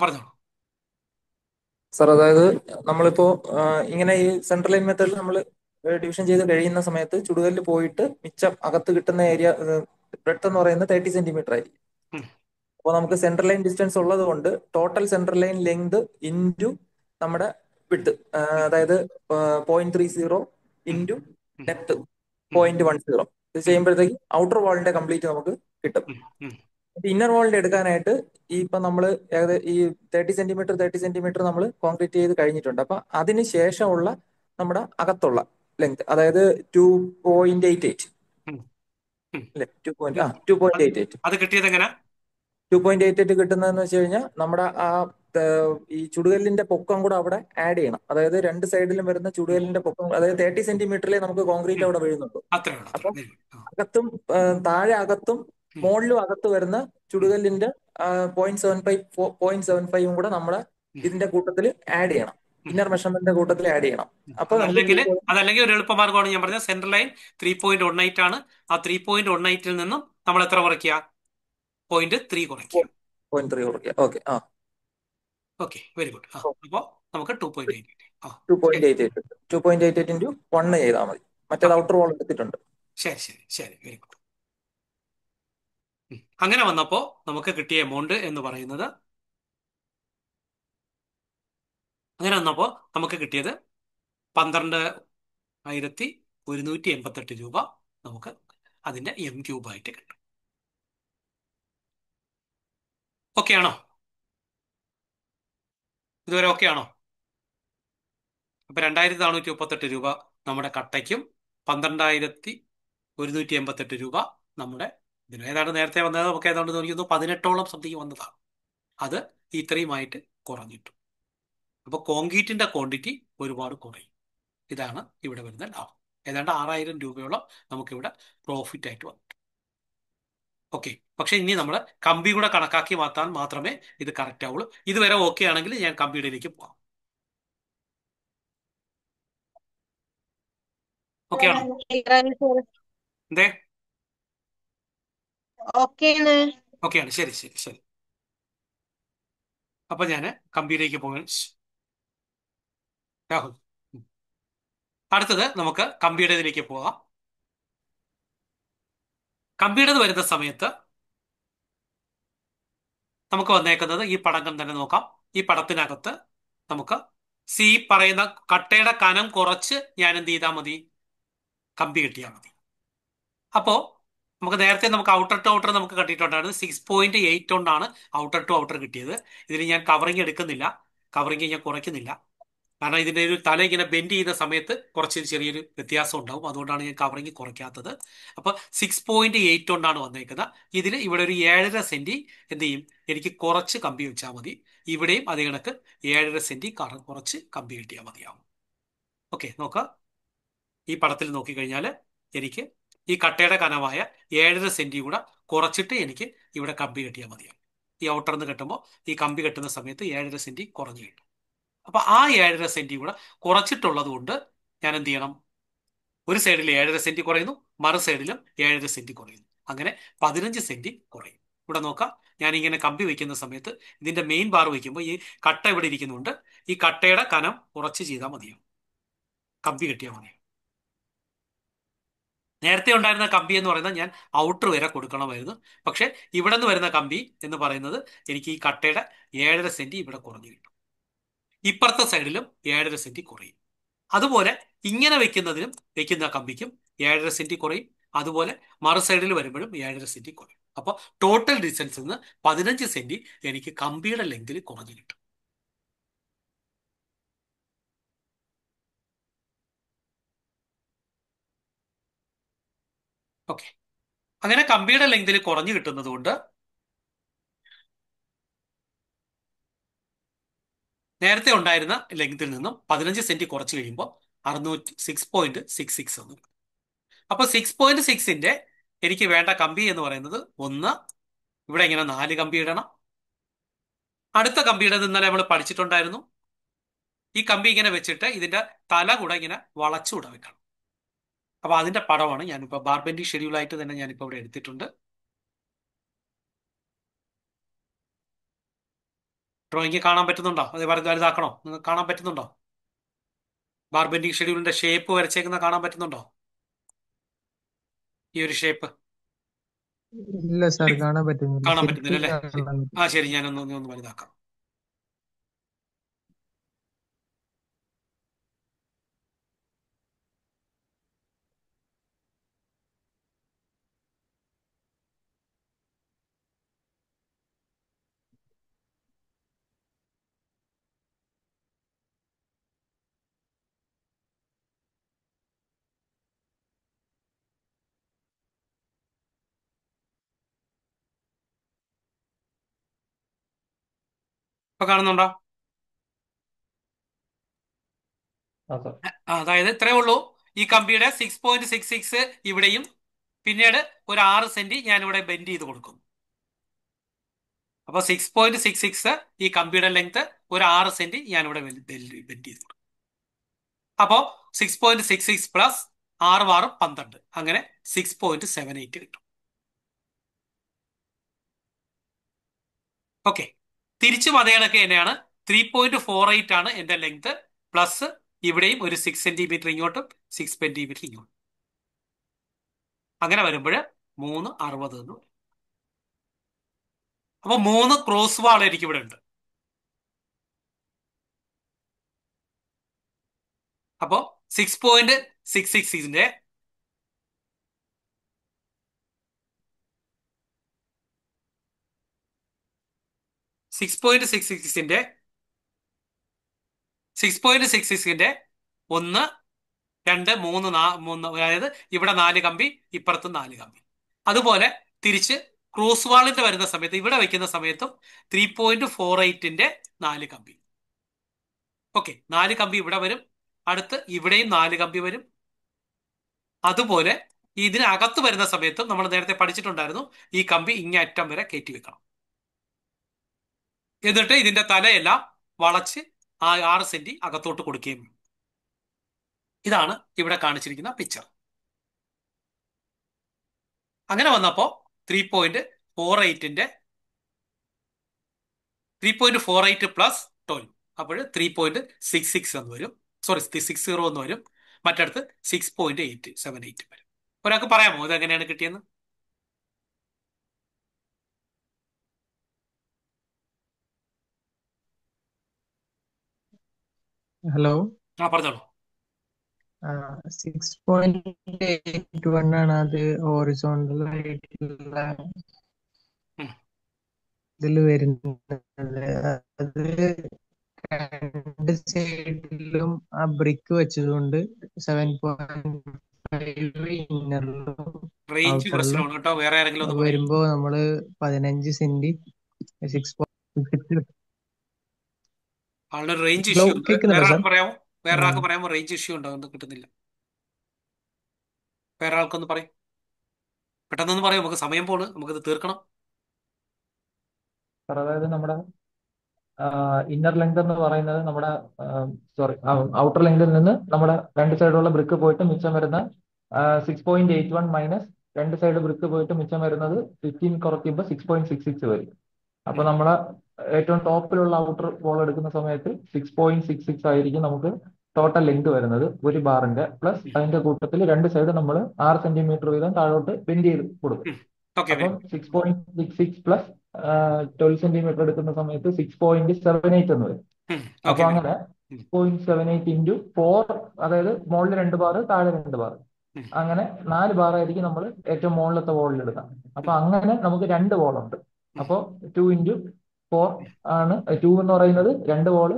പറഞ്ഞോളൂ സാർ. അതായത് നമ്മളിപ്പോ ഇങ്ങനെ ഈ സെൻട്രൽ ലൈൻ മെത്തേഡിൽ നമ്മൾ ഡിവിഷൻ ചെയ്ത് കഴിയുന്ന സമയത്ത് ചുടുകല്ല് പോയിട്ട് മിച്ചം അകത്ത് കിട്ടുന്ന ഏരിയ ബ്രെഡ്ത്ത് എന്ന് പറയുന്നത് 30 സെന്റിമീറ്റർ ആയിരിക്കും. അപ്പോൾ നമുക്ക് സെൻട്രൽ ലൈൻ ഡിസ്റ്റൻസ് ഉള്ളത് കൊണ്ട് total central line length into നമ്മുടെ വിഡ്ത്ത്, അതായത് 0.30 ഇൻറ്റു ഡെപ്ത് 0.10, ഇത് ചെയ്യുമ്പോഴത്തേക്ക് ഔട്ടർ വാളിന്റെ കംപ്ലീറ്റ് നമുക്ക് കിട്ടും. ഇന്നർ വാളിന്റെ എടുക്കാനായിട്ട് ഈ ഇപ്പൊ നമ്മള് ഈ 30 സെന്റിമീറ്റർ നമ്മൾ കോൺക്രീറ്റ് ചെയ്ത് കഴിഞ്ഞിട്ടുണ്ട്. അപ്പൊ അതിന് ശേഷമുള്ള നമ്മുടെ അകത്തുള്ള ലെങ്ത്, അതായത് 2.88 അല്ലെ, 2.88. അത് കിട്ടിയത് എങ്ങനെ? 2.88 കിട്ടുന്നതെന്ന് വെച്ച് കഴിഞ്ഞാൽ നമ്മുടെ ആ ഈ ചുടുകല്ലിന്റെ പൊക്കം കൂടെ അവിടെ ആഡ് ചെയ്യണം. അതായത് രണ്ട് സൈഡിലും വരുന്ന ചുടുകല്ലിന്റെ പൊക്കം, അതായത് 30 സെന്റിമീറ്ററിലെ നമുക്ക് കോൺക്രീറ്റ് അവിടെ വീഴുന്നുള്ളൂ. അപ്പം അകത്തും താഴെ അകത്തും മുകളിലും അകത്ത് വരുന്ന ചുടുകല്ലിന്റെ 0.75 കൂടെ നമ്മുടെ ഇതിന്റെ കൂട്ടത്തിൽ ആഡ് ചെയ്യണം, ഇന്നർ മെഷർമെന്റിന്റെ കൂട്ടത്തിൽ ആഡ് ചെയ്യണം. അപ്പൊ അതല്ലെങ്കിൽ ഒരു എളുപ്പമാർഗമാണ് ഞാൻ പറഞ്ഞത്. സെൻട്രൽ ലൈൻ 3.18 ആണ്. ആ 3.18 നിന്നും നമ്മൾ എത്ര കുറയ്ക്കുക? 0.3 കുറയ്ക്കുക. 0.3 കുറയ്ക്കുക. ഓക്കെ. Okay, very good. അപ്പോ നമുക്ക് 2.88 ഇൻറ്റു 1 ചെയ്താൽ മതി. മറ്റേത് ഔട്ടർ വാൾ എടുത്തിട്ടുണ്ട്. ശരി ശരി ശരി, വെരി ഗുഡ്. അങ്ങനെ വന്നപ്പോ നമുക്ക് കിട്ടിയ എമൗണ്ട് എന്ന് പറയുന്നത്, അങ്ങനെ വന്നപ്പോ നമുക്ക് കിട്ടിയത് 12,188 രൂപ നമുക്ക് അതിന്റെ M³ ആയിട്ട് കിട്ടും. ഓക്കെ ആണോ? ഇതുവരെ ഓക്കെ ആണോ? അപ്പൊ 2,438 രൂപ നമ്മുടെ കട്ടയ്ക്കും 12,188 രൂപ നമ്മുടെ ഇതിന്. ഏതാണ്ട് നേരത്തെ വന്നത് നമുക്ക് ഏതാണ്ട് തോന്നിക്കുന്നു 18ഓളം സംതിങ് വന്നതാണ്. അത് ഇത്രയുമായിട്ട് കുറഞ്ഞിട്ടു. അപ്പോൾ കോൺക്രീറ്റിന്റെ ക്വാണ്ടിറ്റി ഒരുപാട് കുറയും. ഇതാണ് ഇവിടെ വരുന്ന ലാഭം. ഏതാണ്ട് 6000 രൂപയോളം നമുക്കിവിടെ പ്രോഫിറ്റ് ആയിട്ട് വന്നു. ഓക്കെ. പക്ഷെ ഇനി നമ്മൾ കമ്പി കൂടെ കണക്കാക്കി മാറ്റാൻ മാത്രമേ ഇത് കറക്റ്റ് ആവുള്ളൂ. ഇതുവരെ ഓക്കെ ആണെങ്കിൽ ഞാൻ കമ്പിയുടെയിലേക്ക് പോവാം. ഓക്കെ ആണോ? എന്തേ? ഓക്കെയാണ്. ഓക്കെയാണ്. ശരി ശരി ശരി. അപ്പൊ ഞാൻ കമ്പിയിലേക്ക് പോകാൻ രാഹുൽ. അടുത്തത് നമുക്ക് കമ്പിയുടേതിലേക്ക് പോകാം. കമ്പിയുടേത് വരുന്ന സമയത്ത് നമുക്ക് വന്നേക്കുന്നത് ഈ പടക്കം തന്നെ നോക്കാം. ഈ പടത്തിനകത്ത് നമുക്ക് സി പറയുന്ന കട്ടയുടെ കനം കുറച്ച് ഞാൻ എന്ത് ചെയ്താൽ മതി? കമ്പി കിട്ടിയാൽ മതി. അപ്പോ നമുക്ക് നേരത്തെ നമുക്ക് ഔട്ടർ ടു ഔട്ടർ നമുക്ക് കിട്ടിയിട്ടുണ്ടായിരുന്നു 6.8 കൊണ്ടാണ് ഔട്ടർ ടു ഔട്ടർ കിട്ടിയത്. ഇതിന് ഞാൻ കവറിങ് എടുക്കുന്നില്ല, കവറിങ് ഞാൻ കുറയ്ക്കുന്നില്ല. കാരണം ഇതിന്റെ ഒരു തല ഇങ്ങനെ ബെൻഡ് ചെയ്യുന്ന സമയത്ത് കുറച്ച് ചെറിയൊരു വ്യത്യാസം ഉണ്ടാവും. അതുകൊണ്ടാണ് ഞാൻ കവറിങ് കുറയ്ക്കാത്തത്. അപ്പൊ 6.8 കൊണ്ടാണ് വന്നേക്കുന്നത്. ഇതിൽ ഇവിടെ ഒരു 7.5 സെന്റി എന്ത് ചെയ്യും? എനിക്ക് കുറച്ച് കമ്പി വെച്ചാൽ മതി. ഇവിടെയും അതേ കണക്ക് 7.5 സെന്റി കുറച്ച് കമ്പി കിട്ടിയാൽ മതിയാവും. ഓക്കെ, നോക്ക. ഈ പടത്തിൽ നോക്കിക്കഴിഞ്ഞാൽ എനിക്ക് ഈ കട്ടയുടെ കനമായ 7.5 സെന്റി കൂടെ കുറച്ചിട്ട് എനിക്ക് ഇവിടെ കമ്പി കെട്ടിയാൽ മതിയാവും. ഈ ഔട്ടർന്ന് കെട്ടുമ്പോൾ ഈ കമ്പി കെട്ടുന്ന സമയത്ത് 7.5 സെന്റി കുറഞ്ഞു കിട്ടും. അപ്പൊ ആ 7.5 സെന്റി കൂടെ കുറച്ചിട്ടുള്ളത് കൊണ്ട് ഞാൻ എന്ത് ചെയ്യണം? ഒരു സൈഡിൽ 7.5 സെന്റി കുറയുന്നു, മറു സൈഡിലും 7.5 സെന്റി കുറയുന്നു. അങ്ങനെ 15 സെന്റി കുറയും. ഇവിടെ നോക്കാം, ഞാൻ ഇങ്ങനെ കമ്പി വെക്കുന്ന സമയത്ത് ഇതിന്റെ മെയിൻ ബാർ വയ്ക്കുമ്പോൾ ഈ കട്ട ഇവിടെ ഇരിക്കുന്നുണ്ട്. ഈ കട്ടയുടെ കനം കുറച്ച് ചെയ്താൽ മതിയാവും, കമ്പി കെട്ടിയാൽ മതിയാവും. നേരത്തെ ഉണ്ടായിരുന്ന കമ്പി എന്ന് പറയുന്നത് ഞാൻ ഔട്ടർ വരെ കൊടുക്കണമായിരുന്നു. പക്ഷെ ഇവിടെ നിന്ന് വരുന്ന കമ്പി എന്ന് പറയുന്നത് എനിക്ക് ഈ കട്ടയുടെ 7.5 സെന്റി ഇവിടെ കുറഞ്ഞു കിട്ടും. ഇപ്പുറത്തെ സൈഡിലും 7.5 സെന്റി കുറയും. അതുപോലെ ഇങ്ങനെ വെക്കുന്ന കമ്പിക്കും 7.5 സെന്റി കുറയും. അതുപോലെ മറു സൈഡിൽ വരുമ്പോഴും 7.5 സെന്റി കുറയും. അപ്പോൾ ടോട്ടൽ ഡിസ്റ്റൻസിൽ നിന്ന് 15 സെന്റി എനിക്ക് കമ്പിയുടെ ലെങ്തിൽ കുറഞ്ഞു കിട്ടും. ഓക്കെ. അങ്ങനെ കമ്പിയുടെ ലെങ്തിൽ കുറഞ്ഞു കിട്ടുന്നത് കൊണ്ട് നേരത്തെ ഉണ്ടായിരുന്ന ലെങ്തിൽ നിന്നും 15 സെന്റി കുറച്ച് കഴിയുമ്പോൾ 6.66 വന്നു. അപ്പൊ 6.6ന്റെ എനിക്ക് വേണ്ട കമ്പി എന്ന് പറയുന്നത് ഒന്ന്, ഇവിടെ ഇങ്ങനെ 4 കമ്പി ഇടണം. അടുത്ത കമ്പിയുടെ ഇന്നലെ നമ്മൾ പഠിച്ചിട്ടുണ്ടായിരുന്നു. ഈ കമ്പി ഇങ്ങനെ വെച്ചിട്ട് ഇതിന്റെ തല കൂടെ ഇങ്ങനെ വളച്ചുകൂടെ വെക്കണം. അപ്പൊ അതിന്റെ പടമാണ് ഞാനിപ്പോ ബാർബെൻഡി ഷെഡ്യൂളായിട്ട് തന്നെ ഞാനിപ്പോ ഇവിടെ എടുത്തിട്ടുണ്ട്. ഡ്രോയിങ് കാണാൻ പറ്റുന്നുണ്ടോ? അത് വലുതാക്കണോ? നിങ്ങൾക്ക് കാണാൻ പറ്റുന്നുണ്ടോ? ബാർബെൻഡി ഷെഡ്യൂളിന്റെ ഷേപ്പ് വരച്ചേക്കുന്ന കാണാൻ പറ്റുന്നുണ്ടോ? ഈ ഒരു ഷേപ്പ് ഇല്ല സാർ, കാണാൻ പറ്റുന്നില്ല. കാണാൻ ശരിക്കും പറ്റുന്നില്ല അല്ലേ? കാണാൻ ആ പറ്റും. ശരി, ഞാനൊന്ന് വലുതാക്കാം. ഇപ്പൊ കാണുന്നുണ്ടോ? ആ സാർ. അതായത് ഇത്രേ ഉള്ളൂ. ഈ കമ്പിയുടെ 6.66 ഇവിടെയും പിന്നീട് ഒരു 6 സെന്റി ഞാനിവിടെ ബെൻഡ് ചെയ്ത് കൊടുക്കും. അപ്പൊ 6.66 ഈ കമ്പിയുടെ ലെങ്ത്, ഒരു 6 സെന്റി ഞാനിവിടെ ബെൻഡ് ചെയ്ത് കൊടുക്കും. അപ്പോ 6.66 പ്ലസ് 6 × 6 = 12, അങ്ങനെ 6.78 കിട്ടും. ഓക്കെ. തിരിച്ചും അതേ കണക്ക് തന്നെയാണ്. 3.48 ആണ് എന്റെ ലെങ്ത്, പ്ലസ് ഇവിടെയും ഒരു 6 സെന്റിമീറ്റർ ഇങ്ങോട്ടും 6 സെന്റിമീറ്റർ ഇങ്ങോട്ടും. അങ്ങനെ വരുമ്പോൾ 3.60 എന്ന് വരും. അപ്പൊ 3 ക്രോസ് വാൾ എനിക്ക് ഇവിടെ ഉണ്ട്. അപ്പോ 6.66ന്റെ 6.66ന്റെ 6.66ന്റെ 1, 2, 3, 3, അതായത് ഇവിടെ 4 കമ്പി, ഇപ്പുറത്തും 4 കമ്പി. അതുപോലെ തിരിച്ച് ക്രോസ് വാളിന്റെ വരുന്ന സമയത്ത് ഇവിടെ വെക്കുന്ന സമയത്തും 3.48ന്റെ 4 കമ്പി. ഓക്കെ, 4 കമ്പി ഇവിടെ വരും, അടുത്ത് ഇവിടെയും 4 കമ്പി വരും. അതുപോലെ ഇതിനകത്ത് വരുന്ന സമയത്തും നമ്മൾ നേരത്തെ പഠിച്ചിട്ടുണ്ടായിരുന്നു, ഈ കമ്പി ഇങ്ങേ അറ്റം വരെ കയറ്റി വെക്കണം. എന്നിട്ട് ഇതിന്റെ തലയെല്ലാം വളച്ച് ആ 6 സെന്റി അകത്തോട്ട് കൊടുക്കുകയും വേണം. ഇതാണ് ഇവിടെ കാണിച്ചിരിക്കുന്ന പിക്ചർ. അങ്ങനെ വന്നപ്പോ 3.48ന്റെ 3.48 പ്ലസ് 12, അപ്പോൾ 3.66 എന്ന് വരും. സോറി, 60 എന്ന് വരും. മറ്റടുത്ത് 6.878 വരും. ഒരാൾക്ക് പറയാമോ ഇത് എങ്ങനെയാണ് കിട്ടിയെന്ന്? ഹലോ, ആ, പറഞ്ഞോളൂ. 6.81 ആണ് അത് ഹോറിസോണ്ടൽ ആയിട്ടുള്ള ഉം. ഇതിൽ വരുന്നത്. അത് രണ്ട് സൈഡിലും ആ ബ്രിക്ക് വെച്ചതുകൊണ്ട് 7.5 ഇന്നറിലും റേഞ്ച് ഔട്ടറിലും പ്രശ്നമാണ് കേട്ടോ. വേറെ ആരെങ്കിലും ഒന്ന് പറയും. വരുമ്പോ നമ്മള് 15 സെന്റി 6.6 ആളുടെ റേഞ്ച് ഹലോ, ഇഷ്യൂ ഉണ്ട്. കേൾക്കുന്നുണ്ടോ വേറെ സാർ? ആൾക്ക് പറയാമോ? വേറെ ആൾക്ക് പറയാമോ? റേഞ്ച് ഇഷ്യൂ ഉണ്ടോ? ഒന്നും കിട്ടുന്നില്ല. വേറെ ആൾക്കൊന്ന് പറയും, പെട്ടെന്നൊന്ന് പറയും. നമുക്ക് സമയം പോണ്, നമുക്കിത് തീർക്കണം. സാർ അതായത് നമ്മുടെ ഇന്നർ ലെങ്ത് എന്ന് പറയുന്നത് നമ്മുടെ സോറി ഔട്ടർ ലെങ്തിൽ നിന്ന് നമ്മുടെ രണ്ട് സൈഡുള്ള ബ്രിക്ക് പോയിട്ട് മിച്ചം വരുന്ന 6.81 മൈനസ് രണ്ട് സൈഡ് ബ്രിക്ക് പോയിട്ട് മിച്ചം വരുന്നത് 15 കുറയ്ക്കുമ്പോൾ 6.66 വരും. അപ്പൊ നമ്മളെ ഏറ്റവും ടോപ്പിലുള്ള ഔട്ടർ ബോൾ എടുക്കുന്ന സമയത്ത് 6.66 ആയിരിക്കും നമുക്ക് ടോട്ടൽ ലെങ്ത് വരുന്നത് ഒരു ബാറിന്റെ. പ്ലസ് അതിന്റെ കൂട്ടത്തിൽ രണ്ട് സൈഡ് നമ്മൾ 6 സെന്റിമീറ്റർ വീതം താഴോട്ട് ബെൻഡ് ചെയ്ത് കൊടുക്കും. ഓക്കെ, അപ്പം 6.66 പ്ലസ് 12 സെന്റിമീറ്റർ എടുക്കുന്ന സമയത്ത് 6.78 എന്ന് വരും. അപ്പൊ അങ്ങനെ 6.78 ഇൻറ്റു 4, അതായത് മുകളിൽ 2 ബാർ താഴെ 2 ബാർ, അങ്ങനെ 4 ബാർ ആയിരിക്കും നമ്മൾ ഏറ്റവും മുകളിലത്തെ വോളിൽ എടുക്കാം. അപ്പൊ അങ്ങനെ നമുക്ക് 2 വോളുണ്ട്. അപ്പോ 2 ഇൻറ്റു 4 ആണ്. 2 എന്ന് പറയുന്നത് 2 വോള്,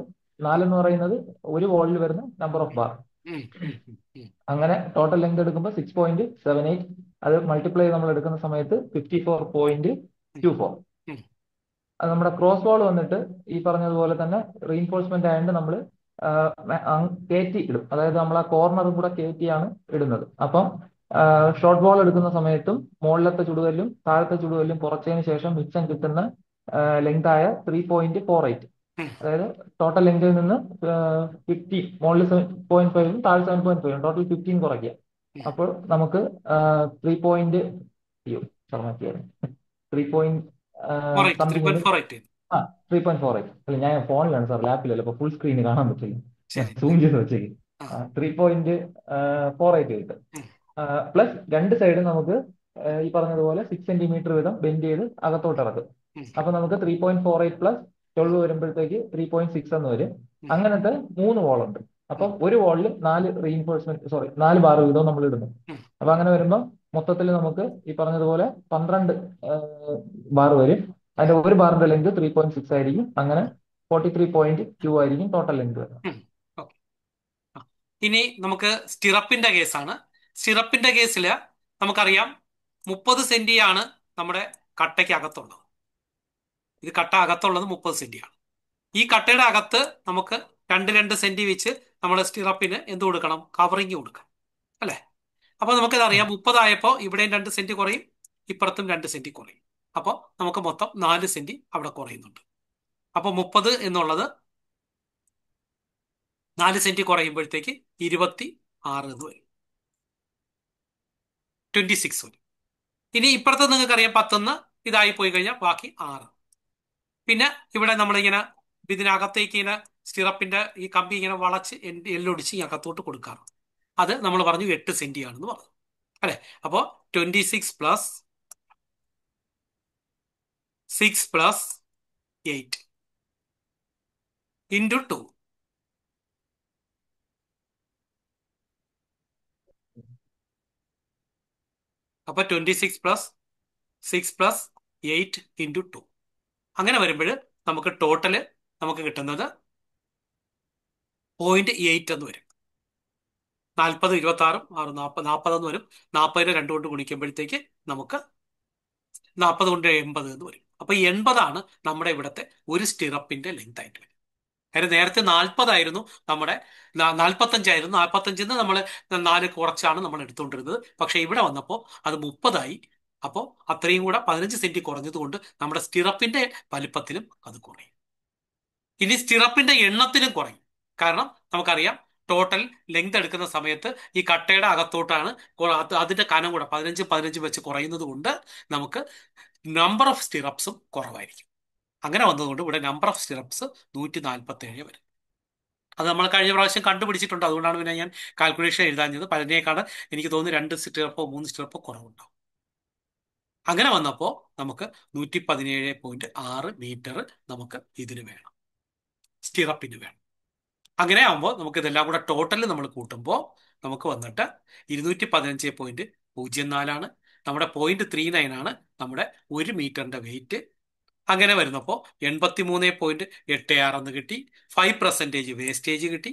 4 എന്ന് പറയുന്നത് ഒരു വോളിൽ വരുന്ന നമ്പർ ഓഫ് ബാർ. അങ്ങനെ ടോട്ടൽ ലെങ്ത് എടുക്കുമ്പോൾ 6.78, അത് മൾട്ടിപ്ലൈ നമ്മൾ എടുക്കുന്ന സമയത്ത് 54.24. അത് നമ്മുടെ ക്രോസ് വാൾ വന്നിട്ട് ഈ പറഞ്ഞതുപോലെ തന്നെ റീഇൻഫോഴ്സ്മെന്റ് ആയതുകൊണ്ട് നമ്മൾ കയറ്റി ഇടും. അതായത് നമ്മൾ ആ കോർണറും കൂടെ കയറ്റിയാണ് ഇടുന്നത്. അപ്പം ഷോർട്ട് ബോൾ എടുക്കുന്ന സമയത്തും മുകളിലത്തെ ചുടുകല്ലും താഴത്തെ ചുടുകല്ലും കുറച്ചതിന് ശേഷം മിച്ചം കിട്ടുന്ന ലെങ്ത് ആയ 3.48, അതായത് ടോട്ടൽ ലെങ്തിൽ നിന്ന് 15, മുകളിൽ 7.5 താഴെ 7.5, ടോട്ടൽ 15 കുറയ്ക്കുക. അപ്പോൾ നമുക്ക് 3. അയ്യോ ത്രീ പോയിന്റ് സംതിങ് 3.48. അല്ല, ഞാൻ ഫോണിലാണ് സാർ, ലാപ്പിലല്ല. അപ്പൊ ഫുൾ സ്ക്രീൻ കാണാൻ പറ്റില്ല, സൂം ചെയ്ത് വെച്ചേക്കും. 3.48 കിട്ടും. പ്ലസ് രണ്ട് സൈഡും നമുക്ക് ഈ പറഞ്ഞതുപോലെ 6 സെന്റിമീറ്റർ വീതം ബെൻഡ് ചെയ്ത് അകത്തോട്ട് ഇറക്കും. അപ്പൊ നമുക്ക് 3.48 പ്ലസ് 12 വരുമ്പോഴത്തേക്ക് 3.6 എന്ന് വരും. അങ്ങനത്തെ 3 വോളുണ്ട്. അപ്പൊ ഒരു വോളിൽ 4 റീഇൻഫോഴ്സ്മെന്റ്, സോറി 4 ബാർ വീതം നമ്മൾ ഇടുന്നു. അപ്പൊ അങ്ങനെ വരുമ്പോൾ മൊത്തത്തിൽ നമുക്ക് ഈ പറഞ്ഞതുപോലെ 12 ബാർ വരും. അതിന്റെ ഒരു ബാറിന്റെ ലെങ്ത് 3.6 ആയിരിക്കും. അങ്ങനെ 43.2 ആയിരിക്കും ടോട്ടൽ ലെങ്ത് വരുന്നത്. ഇനി നമുക്ക് സ്റ്റിറപ്പിന്റെ കേസാണ്. സ്റ്റിറപ്പിന്റെ കേസിൽ നമുക്കറിയാം 30 സെന്റിയാണ് നമ്മുടെ കട്ടയ്ക്ക് അകത്തുള്ളത്. ഇത് കട്ട അകത്തുള്ളത് 30 സെന്റിയാണ്. ഈ കട്ടയുടെ അകത്ത് നമുക്ക് 2 സെന്റി വെച്ച് നമ്മൾ സ്റ്റിറപ്പിന് എന്ത് കൊടുക്കണം? കവറിങ് കൊടുക്കണം, അല്ലെ? അപ്പൊ നമുക്കിത് അറിയാം, 30 ആയപ്പോൾ ഇവിടെയും 2 സെന്റി കുറയും, ഇപ്പുറത്തും 2 സെന്റി കുറയും. അപ്പോൾ നമുക്ക് മൊത്തം 4 സെന്റി അവിടെ കുറയുന്നുണ്ട്. അപ്പോൾ 30 എന്നുള്ളത് 4 സെന്റി കുറയുമ്പോഴത്തേക്ക് 26 എന്ന് വരും, 26 വരും. ഇനി ഇപ്പുറത്ത് നിങ്ങൾക്കറിയാം 10 ഇതായി പോയി കഴിഞ്ഞാൽ ബാക്കി 6. പിന്നെ ഇവിടെ നമ്മളിങ്ങനെ ഇതിനകത്തേക്ക് ഇങ്ങനെ സ്റ്റിറപ്പിന്റെ ഈ കമ്പി ഇങ്ങനെ വളച്ച് എല്ലൊടിച്ച് ഈ അകത്തോട്ട് കൊടുക്കാറ്. അത് നമ്മൾ പറഞ്ഞു 8 സെന്റി ആണെന്ന് പറഞ്ഞു, അല്ലെ? അപ്പോ 26 പ്ലസ് 6 പ്ലസ് 8 ഇൻറ്റു 2. അപ്പൊ 26 പ്ലസ് 6 പ്ലസ് 8 ഇൻറ്റു 2. അങ്ങനെ വരുമ്പോൾ നമുക്ക് ടോട്ടല് നമുക്ക് കിട്ടുന്നത് 0.8 എന്ന് വരും. 40, 26, 6, 40 എന്ന് വരും. 40 2 കൊണ്ട് ഗുണിക്കുമ്പോഴത്തേക്ക് നമുക്ക് 40 കൊണ്ട് 80 എന്ന് വരും. അപ്പൊ 80 നമ്മുടെ ഇവിടുത്തെ ഒരു സ്റ്റിറപ്പിന്റെ ലെങ്ത് ആയിട്ട് വരും. കാര്യം നേരത്തെ 40 നമ്മുടെ 45 45 നമ്മൾ 4 കുറച്ചാണ് നമ്മൾ എടുത്തുകൊണ്ടിരുന്നത്. പക്ഷെ ഇവിടെ വന്നപ്പോൾ അത് 30. അപ്പോൾ അത്രയും കൂടെ 15 സെന്റ് കുറഞ്ഞത് കൊണ്ട് നമ്മുടെ സ്റ്റിറപ്പിന്റെ വലിപ്പത്തിലും അത് കുറയും. ഇനി സ്റ്റിറപ്പിന്റെ എണ്ണത്തിലും കുറയും. കാരണം നമുക്കറിയാം ടോട്ടൽ ലെങ്ത് എടുക്കുന്ന സമയത്ത് ഈ കട്ടയുടെ അകത്തോട്ടാണ് അതിന്റെ കനം കൂടെ 15 വെച്ച് കുറയുന്നത് കൊണ്ട് നമുക്ക് നമ്പർ ഓഫ് സ്റ്റിറപ്സും കുറവായിരിക്കും. അങ്ങനെ വന്നതുകൊണ്ട് ഇവിടെ നമ്പർ ഓഫ് സ്റ്റിറപ്സ് 147 വരും. അത് നമ്മൾ കഴിഞ്ഞ പ്രാവശ്യം കണ്ടുപിടിച്ചിട്ടുണ്ട്. അതുകൊണ്ടാണ് പിന്നെ ഞാൻ കാൽക്കുലേഷൻ എഴുതാഞ്ഞത്. പതിനേക്കാണ് എനിക്ക് തോന്നുന്നു 2 സ്റ്റെപ്പോ 3 സ്റ്റെപ്പോ കുറവുണ്ടാവും. അങ്ങനെ വന്നപ്പോൾ നമുക്ക് 117.6 മീറ്റർ നമുക്ക് ഇതിന് വേണം, സ്റ്റിറപ്പിന് വേണം. അങ്ങനെ ആകുമ്പോൾ നമുക്ക് ഇതെല്ലാം കൂടെ ടോട്ടൽ നമ്മൾ കൂട്ടുമ്പോൾ നമുക്ക് വന്നിട്ട് 215.04 നമ്മുടെ 0.39 നമ്മുടെ 1 മീറ്ററിന്റെ വെയിറ്റ്. അങ്ങനെ വരുന്നപ്പോൾ 83.86 എന്ന് കിട്ടി. 5% വേസ്റ്റേജ് കിട്ടി.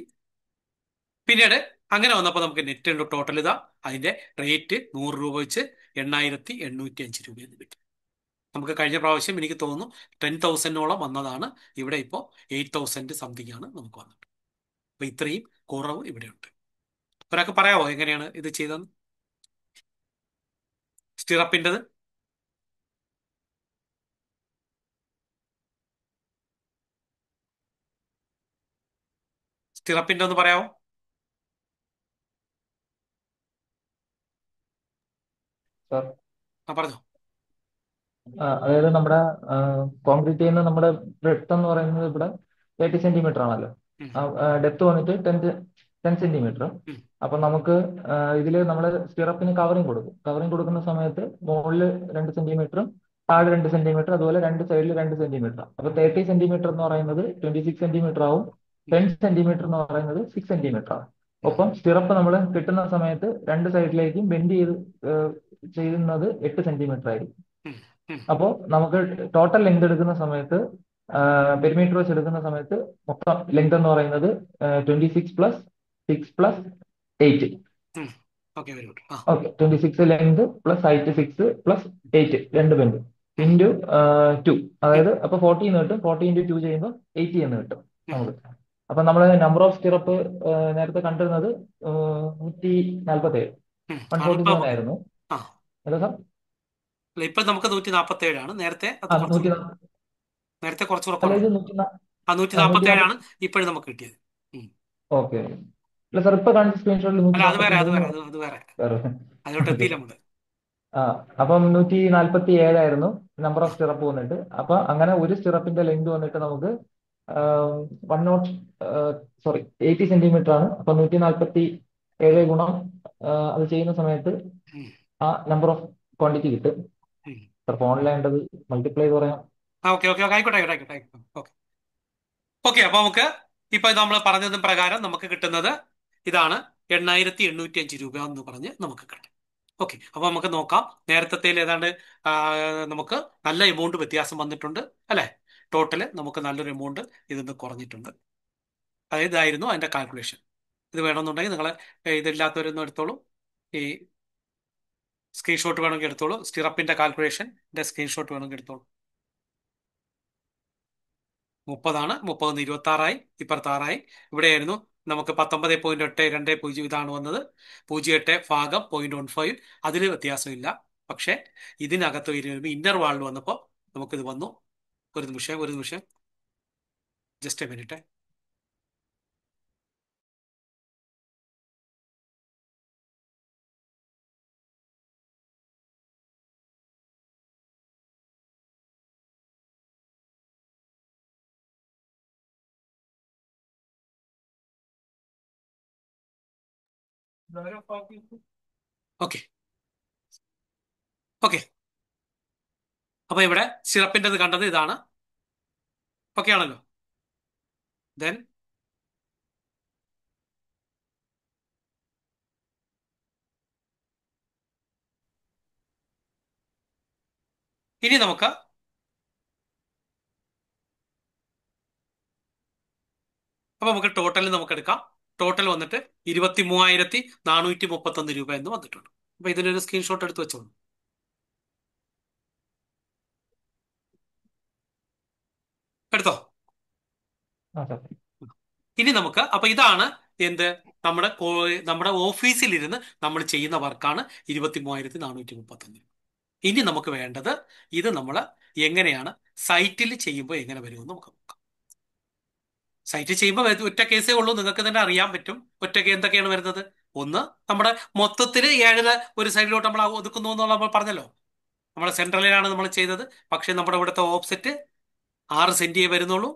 പിന്നീട് അങ്ങനെ വന്നപ്പോൾ നമുക്ക് നെറ്റ് ടോട്ടൽ ഇതാ, അതിന്റെ റേറ്റ് 100 രൂപ വെച്ച് 8,805 എന്ന് കിട്ടി. നമുക്ക് കഴിഞ്ഞ പ്രാവശ്യം എനിക്ക് തോന്നുന്നു 10,000-ഓളം വന്നതാണ്. ഇവിടെ ഇപ്പോൾ 8,000 സംതിങ് ആണ് നമുക്ക് വന്നത്. അപ്പൊ ഇത്രയും കുറവ് ഇവിടെയുണ്ട്. ഒരാൾക്ക് പറയാമോ എങ്ങനെയാണ് ഇത് ചെയ്തതെന്ന്? സ്റ്റിറപ്പിൻ്റെത് സ്റ്റിറപ്പിന്റെ ഒന്ന് പറയാമോ? സാർ, പറഞ്ഞോ. അതായത് നമ്മുടെ കോൺക്രീറ്റ് ചെയ്യുന്ന നമ്മുടെ ബ്രെഡ്ത്ത് എന്ന് പറയുന്നത് ഇവിടെ 30 സെന്റിമീറ്റർ ആണല്ലോ. ഉം, ഡെപ്ത് വന്നിട്ട് 10 സെന്റിമീറ്റർ. ഉം, അപ്പൊ നമുക്ക് ഇതിൽ നമ്മൾ സ്റ്റിറപ്പിന് കവറിങ് കൊടുക്കുന്ന സമയത്ത് മുകളിൽ 2 സെന്റിമീറ്ററും താഴെ 2 സെന്റിമീറ്റർ, അതുപോലെ രണ്ട് സൈഡിൽ 2 സെന്റിമീറ്റർ. അപ്പൊ 30 സെന്റിമീറ്റർ എന്ന് പറയുന്നത് 26 സെന്റിമീറ്റർ ആവും. ഉം, 10 സെന്റിമീറ്റർ എന്ന് പറയുന്നത് 6 സെന്റിമീറ്റർ ആണ്. ഉം, ഒപ്പം സ്റ്റിറപ്പ് നമ്മൾ കിട്ടുന്ന സമയത്ത് രണ്ട് സൈഡിലേക്കും ബെൻഡ് ചെയ്യുന്നത് 8 സെന്റിമീറ്റർ ആയിരിക്കും. ഉം, ഉം, അപ്പോൾ നമുക്ക് ടോട്ടൽ ലെങ്ത് എടുക്കുന്ന സമയത്ത് പെരിമീറ്റർ വെച്ച് എടുക്കുന്ന സമയത്ത് മൊത്തം ലെങ്ത് എന്ന് പറയുന്നത് 26+6+8. ഉം. Okay, very good. ആ. ഓക്കെ, 26 ലെങ്ത് പ്ലസ് ഹൈറ്റ് 6+8 രണ്ട് ബെൻഡ് ഉം, ഇൻറ്റു 2. ഉം, അതായത് അപ്പൊ 40 എന്ന് കിട്ടും. 40 × 2 ചെയ്യുമ്പോൾ 80 എന്ന് കിട്ടും ഉം. നമുക്ക്. അപ്പൊ നമ്മൾ നമ്പർ ഓഫ് സ്റ്റിറപ്പ് നേരത്തെ കണ്ടിരുന്നത് 147, അതിപ്പോ 147 ആയിരുന്നു. ആ എന്താ സാർ? അല്ല, ഇപ്പൊ നമുക്ക് 147 നേരത്തെ അത് ആ കുറച്ചുകൂടെ, 100 നേരത്തെ കുറച്ചുകൂടെ അല്ല ഇത് കുറവാണ്. 100 ആ 147 140. ഇപ്പോഴും നമുക്ക് കിട്ടിയത്. ഉം. ഓക്കെ. അല്ല സാർ, ഇപ്പൊ കാണിച്ച സ്ക്രീൻഷോട്ടിൽ അല്ല, അത് വേറെ, അത് 143 വേറെ, അത് വേറെ. വേറെ. അതിലോട്ട് ഓക്കെ എത്തിയില്ല സാർ. നമ്മള്. ആ അപ്പം 147 ആയിരുന്നു നമ്പർ ഓഫ് സ്റ്റിറപ്പ് വന്നിട്ട്. അപ്പൊ അങ്ങനെ ഒരു സ്റ്റിറപ്പിന്റെ ലെങ്ത് വന്നിട്ട് നമുക്ക് 1 നോട്ട്, സോറി 80 സെന്റിമീറ്റർ ആണ്. അപ്പൊ 147 ഗുണം അത് ചെയ്യുന്ന സമയത്ത് ഉം, ആ നമ്പർ ഓഫ് ക്വാണ്ടിറ്റി കിട്ടും. ഉം. സാർ ഫോണിൽ വേണ്ടത് മൾട്ടിപ്ലൈ ചെയ്ത് പറയാം. ആ, ഓക്കെ, ഓക്കെ, ഓക്കെ, ആയിക്കോട്ടെ, ആയിക്കോട്ടെ, ആയിക്കോട്ടെ, ആയിക്കോട്ടെ. Okay, okay. അപ്പൊ നമുക്ക് ഇപ്പൊ നമ്മൾ പറഞ്ഞതും പ്രകാരം നമുക്ക് കിട്ടുന്നത് ഇതാണ്, 8,805 എന്ന് പറഞ്ഞ് നമുക്ക് കിട്ടും. ഓക്കെ, അപ്പൊ നമുക്ക് നോക്കാം. നേരത്തെ ഏതാണ്ട് ആ, നമുക്ക് നല്ല എമൗണ്ട് വ്യത്യാസം വന്നിട്ടുണ്ട് അല്ലെ? ടോട്ടല് നമുക്ക് നല്ലൊരു എമൗണ്ട് ഇതിന്ന് കുറഞ്ഞിട്ടുണ്ട്. അതായത് ഇതായിരുന്നു അതിന്റെ കാൽക്കുലേഷൻ. ഇത് വേണമെന്നുണ്ടെങ്കിൽ നിങ്ങൾ ഇതില്ലാത്തവരൊന്നും എടുത്തോളൂ. ഈ സ്ക്രീൻഷോട്ട് വേണമെങ്കിൽ എടുത്തോളൂ. സ്റ്റിറപ്പിന്റെ കാൽക്കുലേഷന്റെ സ്ക്രീൻഷോട്ട് വേണമെങ്കിൽ എടുത്തോളൂ. 30 30 26 ഇപ്പുറത്താറായി. ഇവിടെയായിരുന്നു നമുക്ക് 19.820 ഇതാണ് വന്നത്. 08 ഭാഗം 0.15 അതിൽ വ്യത്യാസമില്ല. പക്ഷേ ഇതിനകത്ത് വരുമ്പോൾ ഇന്നർ വാളിൽ വന്നപ്പോൾ നമുക്കിത് വന്നു. ഒരു നിമിഷം, ഒരു നിമിഷം, just A minute. Okay, okay. അപ്പൊ ഇവിടെ സിറപ്പിൻ്റെത് കണ്ടത് ഇതാണ്. ഓക്കെ ആണല്ലോ. ദെൻ ഇനി നമുക്ക് അപ്പൊ നമുക്ക് ടോട്ടൽ നമുക്ക് എടുക്കാം. ടോട്ടൽ വന്നിട്ട് 23,431 രൂപ എന്ന് വന്നിട്ടുണ്ട്. അപ്പൊ ഇതിനൊരു സ്ക്രീൻഷോട്ട് എടുത്ത് വെച്ചോളൂ. എടുത്തോ? ആ സാർ. ഇനി നമുക്ക് അപ്പൊ ഇതാണ് എന്ത് നമ്മുടെ ഓഫീസിലിരുന്ന് നമ്മൾ ചെയ്യുന്ന വർക്കാണ് 23,431. ഇനി നമുക്ക് വേണ്ടത് ഇത് നമ്മൾ എങ്ങനെയാണ് സൈറ്റിൽ ചെയ്യുമ്പോൾ എങ്ങനെ വരുമെന്ന് നമുക്ക് നോക്കാം. സൈറ്റിൽ ചെയ്യുമ്പോൾ ഒറ്റ കേസേ ഉള്ളൂ, നിങ്ങൾക്ക് തന്നെ അറിയാൻ പറ്റും. എന്തൊക്കെയാണ് വരുന്നത്? ഒന്ന്, നമ്മുടെ മൊത്തത്തിൽ 7 ഒരു സൈഡിലോട്ട് നമ്മൾ ഒതുക്കുന്നു എന്നുള്ള നമ്മൾ പറഞ്ഞല്ലോ. നമ്മുടെ സെൻട്രലിലാണ് നമ്മൾ ചെയ്തത്. പക്ഷെ നമ്മുടെ ഇവിടുത്തെ ഓഫ്സെറ്റ് 6 സെന്റിയേ വരുന്നുള്ളൂ.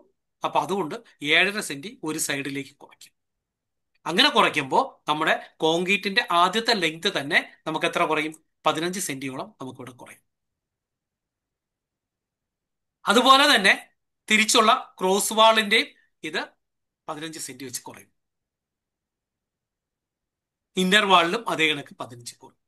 അപ്പൊ അതുകൊണ്ട് 7.5 സെന്റി ഒരു സൈഡിലേക്ക് കുറയ്ക്കും. അങ്ങനെ കുറയ്ക്കുമ്പോൾ നമ്മുടെ കോൺക്രീറ്റിന്റെ ആദ്യത്തെ ലെങ്ത് തന്നെ നമുക്ക് എത്ര കുറയും? 15 സെന്റിയോളം നമുക്കിവിടെ കുറയും. അതുപോലെ തന്നെ തിരിച്ചുള്ള ക്രോസ് വാളിന്റെയും ഇത് 15 സെന്റി വെച്ച് കുറയും. ഇന്നർ വാളിലും അതേ കണക്ക് 15 കുറയും.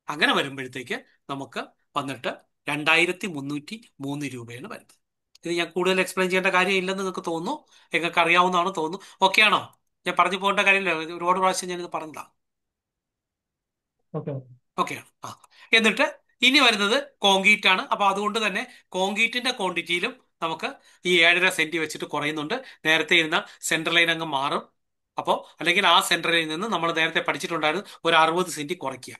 അങ്ങനെ വരുമ്പോഴത്തേക്ക് നമുക്ക് വന്നിട്ട് 2,303 രൂപയാണ് വരുന്നത്. ഇത് ഞാൻ കൂടുതൽ എക്സ്പ്ലെയിൻ ചെയ്യേണ്ട കാര്യമില്ലെന്ന് നിങ്ങൾക്ക് തോന്നുന്നു. നിങ്ങൾക്ക് അറിയാവുന്നതാണ് തോന്നുന്നു. ഓക്കെ ആണോ? ഞാൻ പറഞ്ഞു പോകേണ്ട കാര്യമില്ല, ഒരുപാട് പ്രാവശ്യം ഞാനിത് പറഞ്ഞതാണ്. ഓക്കെ. ഓക്കെയാണ്. എന്നിട്ട് ഇനി വരുന്നത് കോൺക്രീറ്റ് ആണ്. അപ്പൊ അതുകൊണ്ട് തന്നെ കോൺക്രീറ്റിന്റെ ക്വാണ്ടിറ്റിയിലും നമുക്ക് ഈ 7.5 സെന്റി വെച്ചിട്ട് കുറയുന്നുണ്ട്. നേരത്തെ ഇരുന്ന സെൻട്രൽ ലൈൻ അങ്ങ് മാറും. അപ്പോൾ അല്ലെങ്കിൽ ആ സെൻട്രൽ ലൈനിൽ നിന്ന് നമ്മൾ നേരത്തെ പഠിച്ചിട്ടുണ്ടായിരുന്നു ഒരു 60 സെന്റി കുറയ്ക്കുക.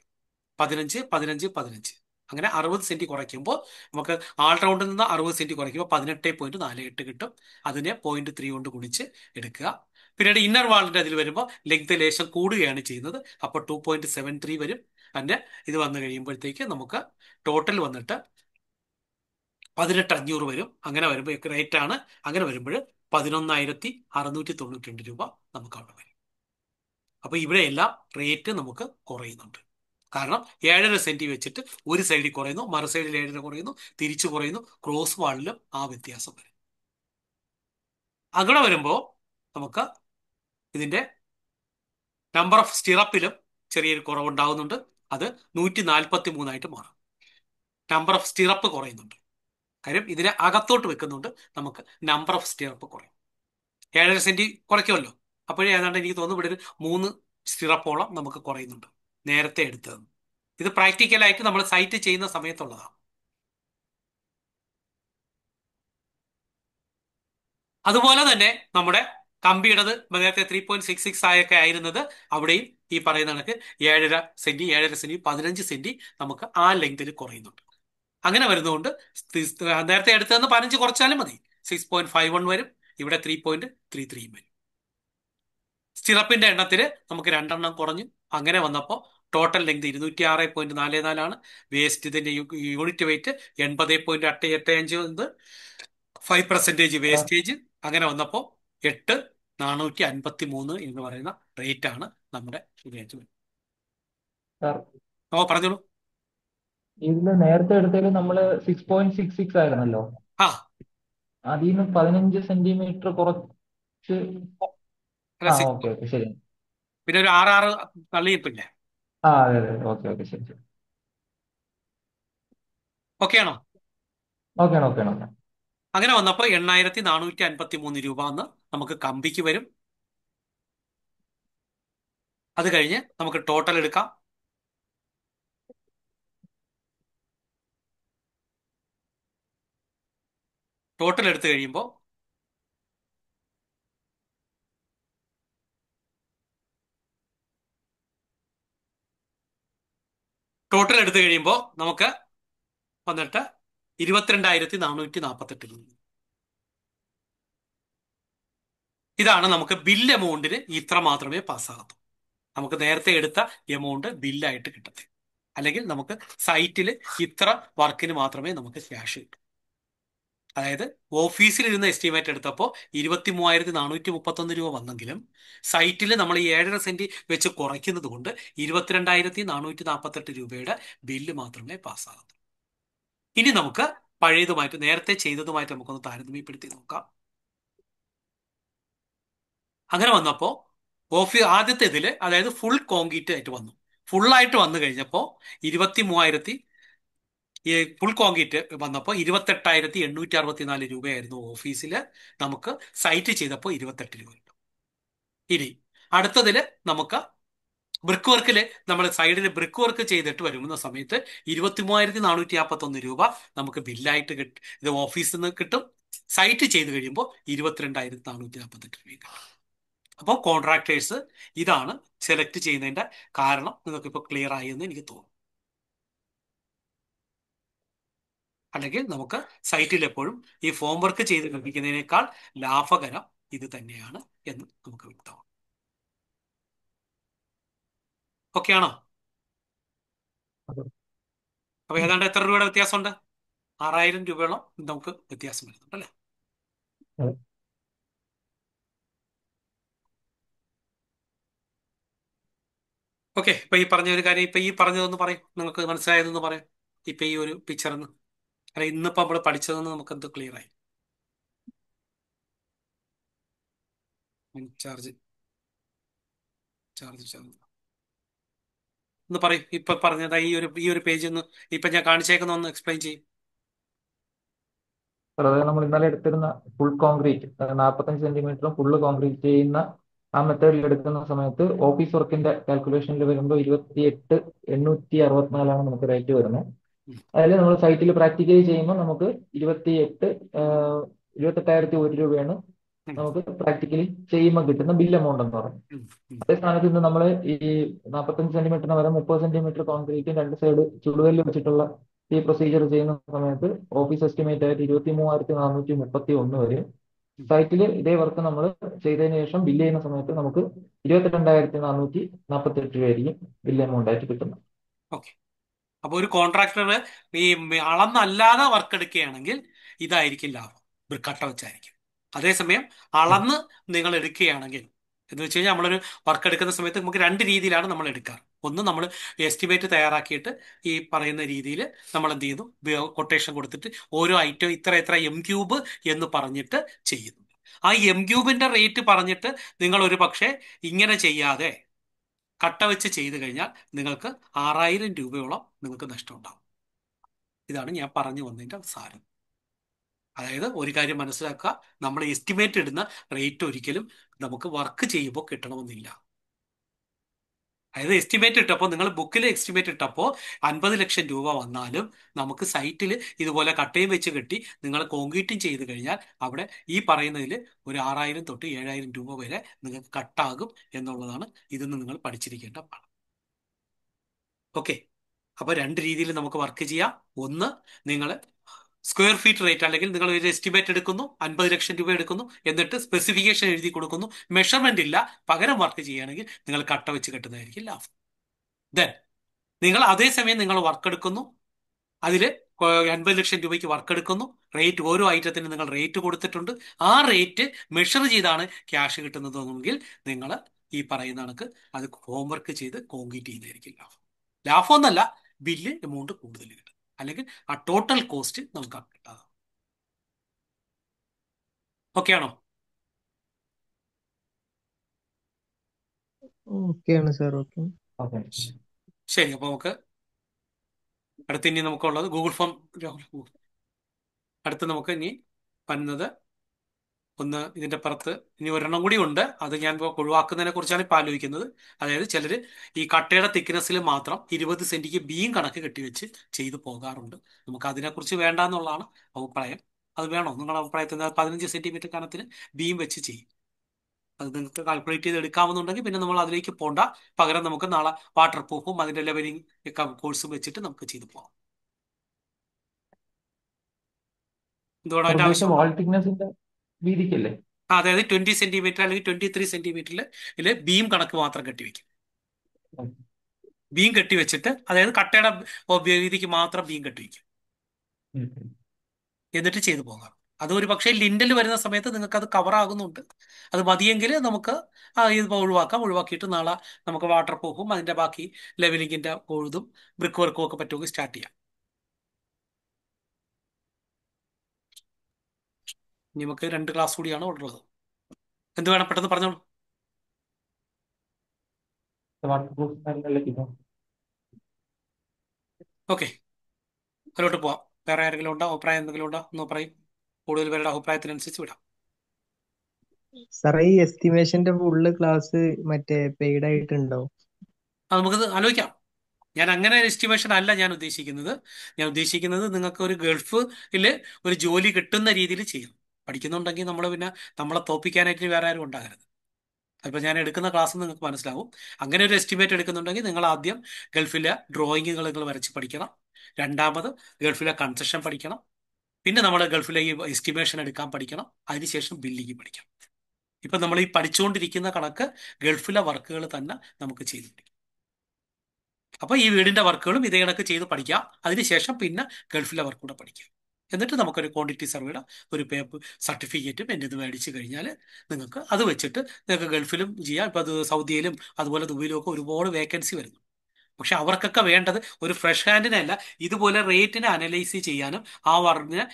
15, 15, 15 അങ്ങനെ 60 സെന്റി കുറയ്ക്കുമ്പോൾ നമുക്ക് ആൾ റൗണ്ടിൽ നിന്ന് 60 സെന്റി കുറയ്ക്കുമ്പോൾ 18.48 കിട്ടും. അതിനെ 0.3 കൊണ്ട് ഗുണിച്ച് എടുക്കുക. പിന്നീട് ഇന്നർ വാളിന്റെ അതിൽ വരുമ്പോൾ ലെങ്ത് ലേശം കൂടുകയാണ് ചെയ്യുന്നത്. അപ്പോൾ 2.73 വരും. അതിന്റെ ഇത് വന്നു കഴിയുമ്പോഴത്തേക്ക് നമുക്ക് ടോട്ടൽ വന്നിട്ട് 18,500 വരും. അങ്ങനെ വരുമ്പോൾ റേറ്റ് ആണ്. അങ്ങനെ വരുമ്പോൾ 11,692 രൂപ നമുക്ക് അവിടെ വരും. അപ്പൊ ഇവിടെ എല്ലാം റേറ്റ് നമുക്ക് കുറയുന്നുണ്ട്. കാരണം 7.5 സെന്റി വെച്ചിട്ട് ഒരു സൈഡിൽ കുറയുന്നു, മറു സൈഡിൽ 7.5 കുറയുന്നു, തിരിച്ചു കുറയുന്നു. ക്രോസ് വാളിലും ആ വ്യത്യാസം വരും. അങ്ങനെ വരുമ്പോൾ നമുക്ക് ഇതിന്റെ നമ്പർ ഓഫ് സ്റ്റിറപ്പിലും ചെറിയൊരു കുറവുണ്ടാകുന്നുണ്ട്. അത് 143 മാറും. നമ്പർ ഓഫ് സ്റ്റിറപ്പ് കുറയുന്നുണ്ട്. കാര്യം ഇതിനെ അകത്തോട്ട് വെക്കുന്നുണ്ട്. നമുക്ക് നമ്പർ ഓഫ് സ്റ്റിറപ്പ് കുറയും. 7.5 സെന്റി കുറയ്ക്കുമല്ലോ. അപ്പോഴേ ഏതാണ്ട് എനിക്ക് തോന്നുന്നു ഇവിടെ ഒരു 3 സ്റ്റിറപ്പോളം നമുക്ക് കുറയുന്നുണ്ട് നേരത്തെ എടുത്തത്. ഇത് പ്രാക്ടിക്കലായിട്ട് നമ്മൾ സൈറ്റ് ചെയ്യുന്ന സമയത്തുള്ളതാണ്. അതുപോലെ തന്നെ നമ്മുടെ കമ്പിയുടേത് നേരത്തെ 3.66 ആയൊക്കെ ആയിരുന്നത് അവിടെയും ഈ പറയുന്ന കണക്ക് 7.5 സെന്റി 7.5 സെന്റി 15 സെന്റി നമുക്ക് ആ ലെങ്തിൽ കുറയുന്നുണ്ട്. അങ്ങനെ വരുന്നതുകൊണ്ട് നേരത്തെ എടുത്തതെന്ന് 15 കുറച്ചാലും മതി. 6.51 വരും. ഇവിടെ 3.33 വരും. സ്റ്റിറപ്പിന്റെ എണ്ണത്തിൽ നമുക്ക് 2 കുറഞ്ഞു. അങ്ങനെ വന്നപ്പോൾ ടോട്ടൽ ലെങ്ത് 206.44 വേസ്റ്റ് ഇതിന്റെ യൂണിറ്റ് വെയിറ്റ് 80.885 5% വേസ്റ്റേജ്. അങ്ങനെ വന്നപ്പോൾ 8,453 എന്ന് പറയുന്ന റേറ്റ് ആണ് നമ്മുടെ ഉപയോഗിച്ച്. സാർ, പറഞ്ഞോളൂ. ഇതില് നേരത്തെ എടുത്തതിൽ നമ്മള് 6.66 ആയിരുന്നല്ലോ. ആ അതിൽ നിന്ന് 15 സെന്റിമീറ്റർ കുറച്ച്. അല്ല, ഓക്കെ ഓക്കെ, ശരി. പിന്നെ ഒരു 6 തള്ളിയിപ്പില്ലേ? അതെ അതെ, ഓക്കെ ഓക്കെ, ശരി ശരി. ഓക്കെ ആണോ? ഓക്കെ ആണ്, ഓക്കെ ആണ്, ഓക്കെ. അങ്ങനെ വന്നപ്പോൾ 8,453 രൂപ എന്ന് നമുക്ക് കമ്പിക്ക് വരും. അത് കഴിഞ്ഞ് നമുക്ക് ടോട്ടൽ എടുക്കാം. ടോട്ടൽ എടുത്തു കഴിയുമ്പോൾ നമുക്ക് വന്നിട്ട് 22,448 രൂപ. ഇതാണ് നമുക്ക് ബിൽ എമൗണ്ടിന് ഇത്ര മാത്രമേ പാസ്സാകത്തു. നമുക്ക് നേരത്തെ എടുത്ത എമൗണ്ട് ബില്ലായിട്ട് കിട്ടത്തില്ല. അല്ലെങ്കിൽ നമുക്ക് സൈറ്റിൽ ഇത്ര വർക്കിന് മാത്രമേ നമുക്ക് ക്യാഷ് കിട്ടൂ. അതായത് ഓഫീസിലിരുന്ന് എസ്റ്റിമേറ്റ് എടുത്തപ്പോൾ 23,431 രൂപ വന്നെങ്കിലും സൈറ്റിൽ നമ്മൾ ഈ 7.5 സെന്റ് വെച്ച് കുറയ്ക്കുന്നത് കൊണ്ട് 22,448 രൂപയുടെ ബില്ല് മാത്രമേ പാസ്സാകൂ. ഇനി നമുക്ക് പഴയതുമായിട്ട് നേരത്തെ ചെയ്തതുമായിട്ട് നമുക്കൊന്ന് താരതമ്യപ്പെടുത്തി നോക്കാം. അങ്ങനെ വന്നപ്പോൾ ആദ്യത്തെ ഇതിൽ അതായത് ഫുൾ കോൺക്രീറ്റ് ആയിട്ട് വന്നു. ഫുള്ളായിട്ട് വന്നു കഴിഞ്ഞപ്പോൾ 23,000 ഈ ഫുൾ കോൺക്രീറ്റ് വന്നപ്പോൾ 28,864 രൂപയായിരുന്നു ഓഫീസിൽ. നമുക്ക് സൈറ്റ് ചെയ്തപ്പോൾ 28 രൂപ കിട്ടും. ഇനി അടുത്തതിൽ നമുക്ക് ബ്രിക്ക് വർക്കിൽ നമ്മൾ സൈഡിൽ ബ്രിക്ക് വർക്ക് ചെയ്തിട്ട് വരുന്ന സമയത്ത് 23,451 രൂപ നമുക്ക് ബില്ലായിട്ട് കിട്ടും. ഇത് ഓഫീസിൽ നിന്ന് കിട്ടും. സൈറ്റ് ചെയ്ത് കഴിയുമ്പോൾ 22,448 രൂപ കിട്ടും. അപ്പോൾ കോൺട്രാക്ടേഴ്സ് ഇതാണ് സെലക്ട് ചെയ്യുന്നതിന്റെ കാരണം. നിങ്ങൾക്ക് ഇപ്പോൾ ക്ലിയർ ആയി എന്ന് എനിക്ക് തോന്നുന്നു. അല്ലെങ്കിൽ നമുക്ക് സൈറ്റിൽ എപ്പോഴും ഈ ഫോം വർക്ക് ചെയ്ത് ലഭിക്കുന്നതിനേക്കാൾ ലാഭകരം ഇത് തന്നെയാണ് എന്ന് നമുക്ക് വ്യക്തമാണ്. ഓക്കെ ആണോ? അപ്പൊ ഏതാണ്ട് എത്ര രൂപയുടെ വ്യത്യാസമുണ്ട്? 6000 രൂപയോളം നമുക്ക് വ്യത്യാസം വരുന്നുണ്ട് അല്ലേ? ഓക്കെ. ഇപ്പൊ ഈ പറഞ്ഞ ഒരു കാര്യം, ഇപ്പൊ ഈ പറഞ്ഞതൊന്ന് പറയും, നിങ്ങൾക്ക് മനസ്സിലായതെന്ന് പറയും. ഇപ്പൊ ഈ ഒരു പിക്ചറിന്ന് അല്ല, ഇന്നിപ്പോ നമ്മൾ പഠിച്ചതെന്ന് നമുക്ക് എന്ത് ക്ലിയർ ആയി? ചാർജ് ചാർജ് ചാർജ് ഒന്ന് പറയും. ഇപ്പൊ പറഞ്ഞത് ഈ ഒരു പേജ് ഒന്ന് ഇപ്പൊ ഞാൻ കാണിച്ചേക്കുന്ന ഒന്ന് എക്സ്പ്ലെയിൻ ചെയ്യും. അതായത് നമ്മൾ ഇന്നലെ എടുത്തിരുന്ന ഫുൾ കോൺക്രീറ്റ് 45 സെന്റിമീറ്ററും ഫുള്ള് കോൺക്രീറ്റ് ചെയ്യുന്ന ആ മെത്തേഡിൽ എടുക്കുന്ന സമയത്ത് ഓഫീസ് വർക്കിന്റെ കാൽക്കുലേഷനിൽ വരുമ്പോൾ 28,864 നമുക്ക് റേറ്റ് വരുന്നത്. അതിൽ നമ്മൾ സൈറ്റിൽ പ്രാക്ടിക്കലി ചെയ്യുമ്പോൾ നമുക്ക് 28,100 രൂപയാണ് നമുക്ക് പ്രാക്ടിക്കലി ചെയ്യുമ്പോൾ കിട്ടുന്ന ബിൽ എമൗണ്ട് എന്ന് പറയുന്നത്. അതേ സ്ഥാനത്ത് ഇന്ന് നമ്മൾ ഈ 45 സെന്റിമീറ്ററിന് വരെ 30 സെന്റിമീറ്റർ കോൺക്രീറ്റും 2 സൈഡ് ചുടുകല്ല് വെച്ചിട്ടുള്ള ഈ പ്രൊസീജിയർ ചെയ്യുന്ന സമയത്ത് ഓഫീസ് എസ്റ്റിമേറ്റ് ആയിട്ട് 23,431 വരും. സൈറ്റിൽ ഇതേ വർക്ക് നമ്മൾ ചെയ്തതിന് ശേഷം ബില്ല് ചെയ്യുന്ന സമയത്ത് നമുക്ക് 22,448 രൂപയായിരിക്കും ബില്ല് എമൗണ്ട് ആയിട്ട് കിട്ടുന്നത്. ഓക്കെ. അപ്പൊ ഒരു കോൺട്രാക്ടർ ഈ അളന്നല്ലാതെ വർക്ക് എടുക്കുകയാണെങ്കിൽ ഇതായിരിക്കും ലാഭം, കട്ട വെച്ചായിരിക്കും. അതേസമയം അളന്ന് നിങ്ങൾ എടുക്കുകയാണെങ്കിൽ എന്ന് വെച്ച് കഴിഞ്ഞാൽ നമ്മളൊരു വർക്ക് എടുക്കുന്ന സമയത്ത് നമുക്ക് രണ്ട് രീതിയിലാണ് നമ്മൾ എടുക്കാറ്. ഒന്ന്, നമ്മൾ എസ്റ്റിമേറ്റ് തയ്യാറാക്കിയിട്ട് ഈ പറയുന്ന രീതിയിൽ നമ്മൾ എന്ത് ചെയ്യുന്നു, കൊട്ടേഷൻ കൊടുത്തിട്ട് ഓരോ ഐറ്റം ഇത്ര എത്ര M³ എന്ന് പറഞ്ഞിട്ട് ചെയ്യുന്നു. ആ M³ റേറ്റ് പറഞ്ഞിട്ട് നിങ്ങൾ ഒരു പക്ഷേ ഇങ്ങനെ ചെയ്യാതെ കട്ട വെച്ച് ചെയ്ത് കഴിഞ്ഞാൽ നിങ്ങൾക്ക് 6000 രൂപയോളം നിങ്ങൾക്ക് നഷ്ടമുണ്ടാകും. ഇതാണ് ഞാൻ പറഞ്ഞു വന്നതിൻ്റെ സാരം. അതായത് ഒരു കാര്യം മനസ്സിലാക്കുക, നമ്മൾ എസ്റ്റിമേറ്റ് ഇടുന്ന റേറ്റ് ഒരിക്കലും നമുക്ക് വർക്ക് ചെയ്യുമ്പോൾ കിട്ടണമെന്നില്ല. അതായത് എസ്റ്റിമേറ്റ് ഇട്ടപ്പോൾ, നിങ്ങൾ ബുക്കിൽ എസ്റ്റിമേറ്റ് ഇട്ടപ്പോൾ 50 ലക്ഷം രൂപ വന്നാലും നമുക്ക് സൈറ്റിൽ ഇതുപോലെ കട്ടയും വെച്ച് കെട്ടി നിങ്ങൾ കോൺക്രീറ്റും ചെയ്ത് കഴിഞ്ഞാൽ അവിടെ ഈ പറയുന്നതിൽ ഒരു 6000 തൊട്ട് 7000 രൂപ വരെ നിങ്ങൾക്ക് കട്ടാകും എന്നുള്ളതാണ് ഇതിന്ന് നിങ്ങൾ പഠിച്ചിരിക്കേണ്ട പാഠം. ഓക്കെ. അപ്പോൾ രണ്ട് രീതിയിൽ നമുക്ക് വർക്ക് ചെയ്യാം. ഒന്ന്, നിങ്ങൾ സ്ക്വയർ ഫീറ്റ് റേറ്റ്, അല്ലെങ്കിൽ നിങ്ങൾ ഒരു എസ്റ്റിമേറ്റ് എടുക്കുന്നു, 50 ലക്ഷം രൂപ എടുക്കുന്നു, എന്നിട്ട് സ്പെസിഫിക്കേഷൻ എഴുതി കൊടുക്കുന്നു, മെഷർമെന്റ് ഇല്ല, പകരം വർക്ക് ചെയ്യുകയാണെങ്കിൽ നിങ്ങൾ കട്ട വെച്ച് കെട്ടുന്നതായിരിക്കും ലാഭം. ദെൻ നിങ്ങൾ അതേസമയം നിങ്ങൾ വർക്ക് എടുക്കുന്നു, അതിൽ 50 ലക്ഷം രൂപയ്ക്ക് വർക്ക് എടുക്കുന്നു, റേറ്റ് ഓരോ ഐറ്റത്തിനും നിങ്ങൾ റേറ്റ് കൊടുത്തിട്ടുണ്ട്, ആ റേറ്റ് മെഷർ ചെയ്താണ് ക്യാഷ് കിട്ടുന്നതെങ്കിൽ നിങ്ങൾ ഈ പറയുന്ന കണക്ക് അത് ഹോംവർക്ക് ചെയ്ത് കോൺക്രീറ്റ് ചെയ്യുന്നതായിരിക്കും ലാഭം. ലാഭം എന്നല്ല, ബില്ല് എമൗണ്ട് കൂടുതൽ കിട്ടും, അല്ലെങ്കിൽ ആ ടോട്ടൽ കോസ്റ്റ് നമുക്ക് കിട്ടാതെ. ഓക്കെ ആണോ? ഓക്കെയാണ് സാർ. ഓക്കെ. ഓക്കെ. ശരി. അപ്പോൾ നമുക്ക് അടുത്ത് ഇനി നമുക്കുള്ളത് ഗൂഗിൾ ഫോം. അടുത്ത് നമുക്ക് ഇനി വരുന്നത് ഒന്ന്, ഇതിന്റെ പുറത്ത് ഇനി ഒരെണ്ണം കൂടി ഉണ്ട്. അത് ഞാൻ ഇപ്പോൾ ഒഴിവാക്കുന്നതിനെ കുറിച്ചാണ് ഇപ്പോൾ ആലോചിക്കുന്നത്. അതായത് ചിലർ ഈ കട്ടയുടെ തിക്നെസ്സിൽ മാത്രം 20 സെന്റിക്ക് ബീം കണക്ക് കെട്ടിവെച്ച് ചെയ്തു പോകാറുണ്ട്. നമുക്ക് അതിനെക്കുറിച്ച് വേണ്ട എന്നുള്ളതാണ് അഭിപ്രായം. അത് വേണോ നിങ്ങളുടെ അഭിപ്രായത്തിൽ? 15 സെന്റിമീറ്റർ കനത്തിന് ബീം വെച്ച് ചെയ്യും. അത് നിങ്ങൾക്ക് കാൽക്കുലേറ്റ് ചെയ്ത് എടുക്കാമെന്നുണ്ടെങ്കിൽ പിന്നെ നമ്മൾ അതിലേക്ക് പോകണ്ട. പകരം നമുക്ക് നാളെ വാട്ടർ പ്രൂഫും അതിന്റെ ലെവലിംഗ് കോഴ്സും വെച്ചിട്ട് നമുക്ക് ചെയ്തു പോകാം. എന്തുകൊണ്ടാണ് അതിന്റെ ഉദ്ദേശം ആവശ്യമുണ്ടോ? വാൾ തിക്നെസിന്റെ വീതിക്കല്ലേ? അതായത് 20 സെന്റിമീറ്റർ അല്ലെങ്കിൽ 23 സെന്റിമീറ്ററിൽ ബീം കണക്ക് മാത്രം കെട്ടിവെക്കും. ബീം കെട്ടിവെച്ചിട്ട്, അതായത് കട്ടയുടെ വീതിക്ക് മാത്രം ബീം കെട്ടിവെക്കും, എന്നിട്ട് ചെയ്തു പോകാം. അത് ഒരു പക്ഷേ ലിൻഡൽ വരുന്ന സമയത്ത് നിങ്ങൾക്ക് അത് കവർ ആകുന്നുണ്ട്. അത് മതിയെങ്കിൽ നമുക്ക് ഇത് ഒഴിവാക്കാം. ഒഴിവാക്കിയിട്ട് നാളെ നമുക്ക് വാട്ടർ പ്രൂഫും അതിന്റെ ബാക്കി ലെവലിങ്ങിന്റെ കോഴുതും ബ്രിക്ക് വർക്കും ഒക്കെ പറ്റുമെങ്കിൽ സ്റ്റാർട്ട് ചെയ്യാം. ഇനി നമുക്ക് 2 ക്ലാസ് കൂടിയാണ് ഉള്ളത്. എന്ത് വേണം, പെട്ടെന്ന് പറഞ്ഞോളൂ. വാട്ടർ പ്രൂഫ് കാര്യങ്ങളിലേക്ക് ഓക്കെ, അതിലോട്ട് പോവാം. വേറെ ആരെങ്കിലും ഉണ്ടോ? അഭിപ്രായം എന്തെങ്കിലും ഉണ്ടോ എന്ന് പറയും. കൂടുതൽ പേരുടെ അഭിപ്രായത്തിനനുസരിച്ച് വിടാം. സാറേ, ഈ എസ്റ്റിമേഷന്റെ ഫുള്ള് ക്ലാസ് മറ്റേ പെയ്ഡ് ആയിട്ടുണ്ടോ? അത് നമുക്കത് ആലോചിക്കാം. ഞാൻ അങ്ങനെ എസ്റ്റിമേഷൻ അല്ല ഞാൻ ഉദ്ദേശിക്കുന്നത്. ഞാൻ ഉദ്ദേശിക്കുന്നത് നിങ്ങൾക്ക് ഒരു ഗൾഫിൽ ഒരു ജോലി കിട്ടുന്ന രീതിയിൽ ചെയ്യണം. പഠിക്കുന്നുണ്ടെങ്കിൽ നമ്മൾ പിന്നെ നമ്മളെ തോപ്പിക്കാനായിട്ട് വേറെ ആരും ഉണ്ടാകരുത്. അതിപ്പോൾ ഞാൻ എടുക്കുന്ന ക്ലാസ് നിങ്ങൾക്ക് മനസ്സിലാവും. അങ്ങനെ ഒരു എസ്റ്റിമേറ്റ് എടുക്കുന്നുണ്ടെങ്കിൽ നിങ്ങൾ ആദ്യം ഗൾഫിലെ ഡ്രോയിങ്ങുകൾ നിങ്ങൾ വരച്ച് പഠിക്കണം. രണ്ടാമത് ഗൾഫിലെ കൺസ്ട്രക്ഷൻ പഠിക്കണം. പിന്നെ നമ്മൾ ഗൾഫിലെ ഈ എസ്റ്റിമേഷൻ എടുക്കാൻ പഠിക്കണം. അതിനുശേഷം ബില്ലിംഗ് പഠിക്കണം. ഇപ്പം നമ്മൾ ഈ പഠിച്ചുകൊണ്ടിരിക്കുന്ന കണക്ക് ഗൾഫിലെ വർക്കുകൾ തന്നെ നമുക്ക് ചെയ്ത് പഠിക്കാം. അപ്പോൾ ഈ വീടിൻ്റെ വർക്കുകളും ഇതേ കണക്ക് ചെയ്ത് പഠിക്കാം. അതിനുശേഷം പിന്നെ ഗൾഫിലെ വർക്ക് കൂടെ പഠിക്കാം. എന്നിട്ട് നമുക്കൊരു ക്വാണ്ടിറ്റി സർവേയുടെ ഒരു പേപ്പർ സർട്ടിഫിക്കറ്റും എൻ്റെ ഇത് മേടിച്ച് കഴിഞ്ഞാൽ നിങ്ങൾക്ക് അത് വെച്ചിട്ട് നിങ്ങൾക്ക് ഗൾഫിലും ചെയ്യാം. ഇപ്പോൾ അത് സൗദിയിലും അതുപോലെ ദുബൈയിലും ഒക്കെ ഒരുപാട് വേക്കൻസി വരുന്നു. പക്ഷെ അവർക്കൊക്കെ വേണ്ടത് ഒരു ഫ്രഷ് ഹാൻഡിനെ അല്ല, ഇതുപോലെ റേറ്റിനെ അനലൈസ് ചെയ്യാനും ആ വർക്കിനെ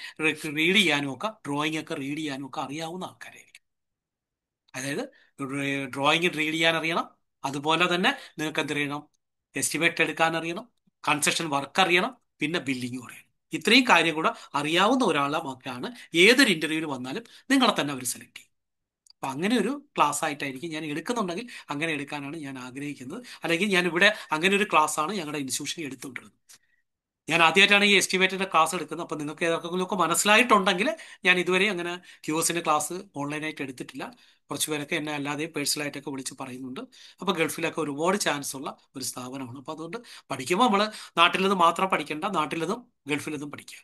റീഡ് ചെയ്യാനും ഒക്കെ ഡ്രോയിങ് ഒക്കെ റീഡ് ചെയ്യാനും ഒക്കെ അറിയാവുന്ന ആൾക്കാരായിരിക്കും. അതായത് ഡ്രോയിങ് റീഡ് ചെയ്യാൻ അറിയണം. അതുപോലെ തന്നെ നിങ്ങൾക്ക് എന്ത് അറിയണം? എസ്റ്റിമേറ്റ് എടുക്കാൻ അറിയണം, കൺസ്ട്രക്ഷൻ വർക്ക് അറിയണം, പിന്നെ ബില്ലിംഗ് അറിയണം. ഇത്രയും കാര്യം കൂടെ അറിയാവുന്ന ഒരാളെ മാത്രമാണ് ഏതൊരു ഇന്റർവ്യൂവിൽ വന്നാലും നിങ്ങളെ തന്നെ അവർ സെലക്ട് ചെയ്യും. അപ്പം അങ്ങനെ ഒരു ക്ലാസ് ആയിട്ടായിരിക്കും ഞാൻ എടുക്കുന്നുണ്ടെങ്കിൽ അങ്ങനെ എടുക്കാനാണ് ഞാൻ ആഗ്രഹിക്കുന്നത്. അല്ലെങ്കിൽ ഞാൻ ഇവിടെ അങ്ങനെ ഒരു ക്ലാസ് ആണ് ഞങ്ങളുടെ ഇൻസ്റ്റിറ്റ്യൂഷനിൽ എടുത്തുകൊണ്ടിരുന്നത്. ഞാൻ ആദ്യമായിട്ടാണ് ഈ എസ്റ്റിമേറ്റിന്റെ ക്ലാസ് എടുക്കുന്നത്. അപ്പം നിങ്ങൾക്ക് ഏതൊക്കെ മനസ്സിലായിട്ടുണ്ടെങ്കിൽ ഞാൻ ഇതുവരെ അങ്ങനെ ക്യൂസിന്റെ ക്ലാസ് ഓൺലൈനായിട്ട് എടുത്തിട്ടില്ല. കുറച്ച് പേരൊക്കെ എന്നെ അല്ലാതെ പേഴ്സണലായിട്ടൊക്കെ വിളിച്ച് പറയുന്നുണ്ട്. അപ്പോൾ ഗൾഫിലൊക്കെ ഒരുപാട് ചാൻസ് ഉള്ള ഒരു സ്ഥാപനമാണ്. അപ്പോൾ അതുകൊണ്ട് പഠിക്കുമ്പോൾ നമ്മൾ നാട്ടിലത് മാത്രം പഠിക്കേണ്ട, നാട്ടിലതും ഗൾഫിലതും പഠിക്കുക.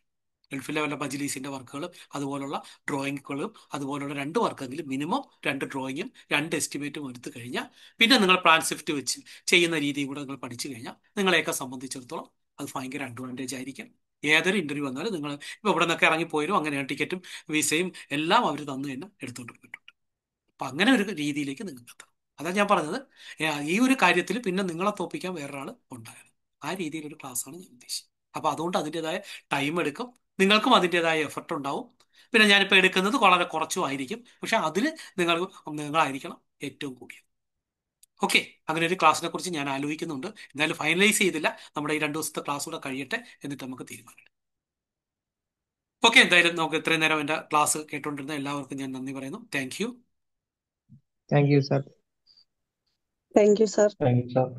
ഗൾഫിലെ വല്ല മജ്‌ലിസിന്റെ വർക്കുകളും അതുപോലുള്ള ഡ്രോയിങ്ങുകളും അതുപോലുള്ള 2 വർക്കെങ്കിലും മിനിമം 2 ഡ്രോയിങ്ങും 2 എസ്റ്റിമേറ്റും എടുത്തു കഴിഞ്ഞാൽ പിന്നെ നിങ്ങൾ പ്ലാൻ ഷിഫ്റ്റ് വെച്ച് ചെയ്യുന്ന രീതിയും കൂടെ നിങ്ങൾ പഠിച്ചു കഴിഞ്ഞാൽ നിങ്ങളെയൊക്കെ സംബന്ധിച്ചിടത്തോളം അത് ഭയങ്കര അഡ്വാൻറ്റേജ് ആയിരിക്കും. ഏതൊരു ഇന്റർവ്യൂ വന്നാലും നിങ്ങൾ ഇപ്പോൾ ഇവിടെ നിന്നൊക്കെ ഇറങ്ങിപ്പോയാലും അങ്ങനെയാണ്. ടിക്കറ്റും വിസയും എല്ലാം അവർ തന്നു തന്നെ എടുത്തുകൊണ്ട് പോയിട്ടുണ്ട്. അപ്പം അങ്ങനെ ഒരു രീതിയിലേക്ക് നിങ്ങൾക്ക് എത്താം. അതാണ് ഞാൻ പറഞ്ഞത്. ഈ ഒരു കാര്യത്തിൽ പിന്നെ നിങ്ങളെ തോപ്പിക്കാൻ വേറൊരാൾ ഉണ്ടാകരുത്. ആ രീതിയിലൊരു ക്ലാസ്സാണ് ഞാൻ ഉദ്ദേശിച്ചത്. അപ്പോൾ അതുകൊണ്ട് അതിൻ്റെതായ ടൈം എടുക്കും, നിങ്ങൾക്കും അതിൻ്റെതായ എഫർട്ട് ഉണ്ടാവും. പിന്നെ ഞാനിപ്പോൾ എടുക്കുന്നത് വളരെ കുറച്ചും ആയിരിക്കും. പക്ഷെ അതിൽ നിങ്ങളായിരിക്കണം ഏറ്റവും കൂടിയത്. ഓക്കെ, അങ്ങനെ ഒരു ക്ലാസ്സിനെ കുറിച്ച് ഞാൻ ആലോചിക്കുന്നുണ്ട്. എന്തായാലും ഫൈനലൈസ് ചെയ്തില്ല. നമ്മുടെ ഈ 2 ദിവസത്തെ ക്ലാസ് കൂടെ കഴിയട്ടെ, എന്നിട്ട് നമുക്ക് തീരുമാനിക്കാം. ഓക്കെ, എന്തായാലും നമുക്ക് ഇത്രയും നേരം എൻ്റെ ക്ലാസ് കേട്ടുകൊണ്ടിരുന്ന എല്ലാവർക്കും ഞാൻ നന്ദി പറയുന്നു. Thank you. Thank you, sir. Thank you, sir. Thank you sir.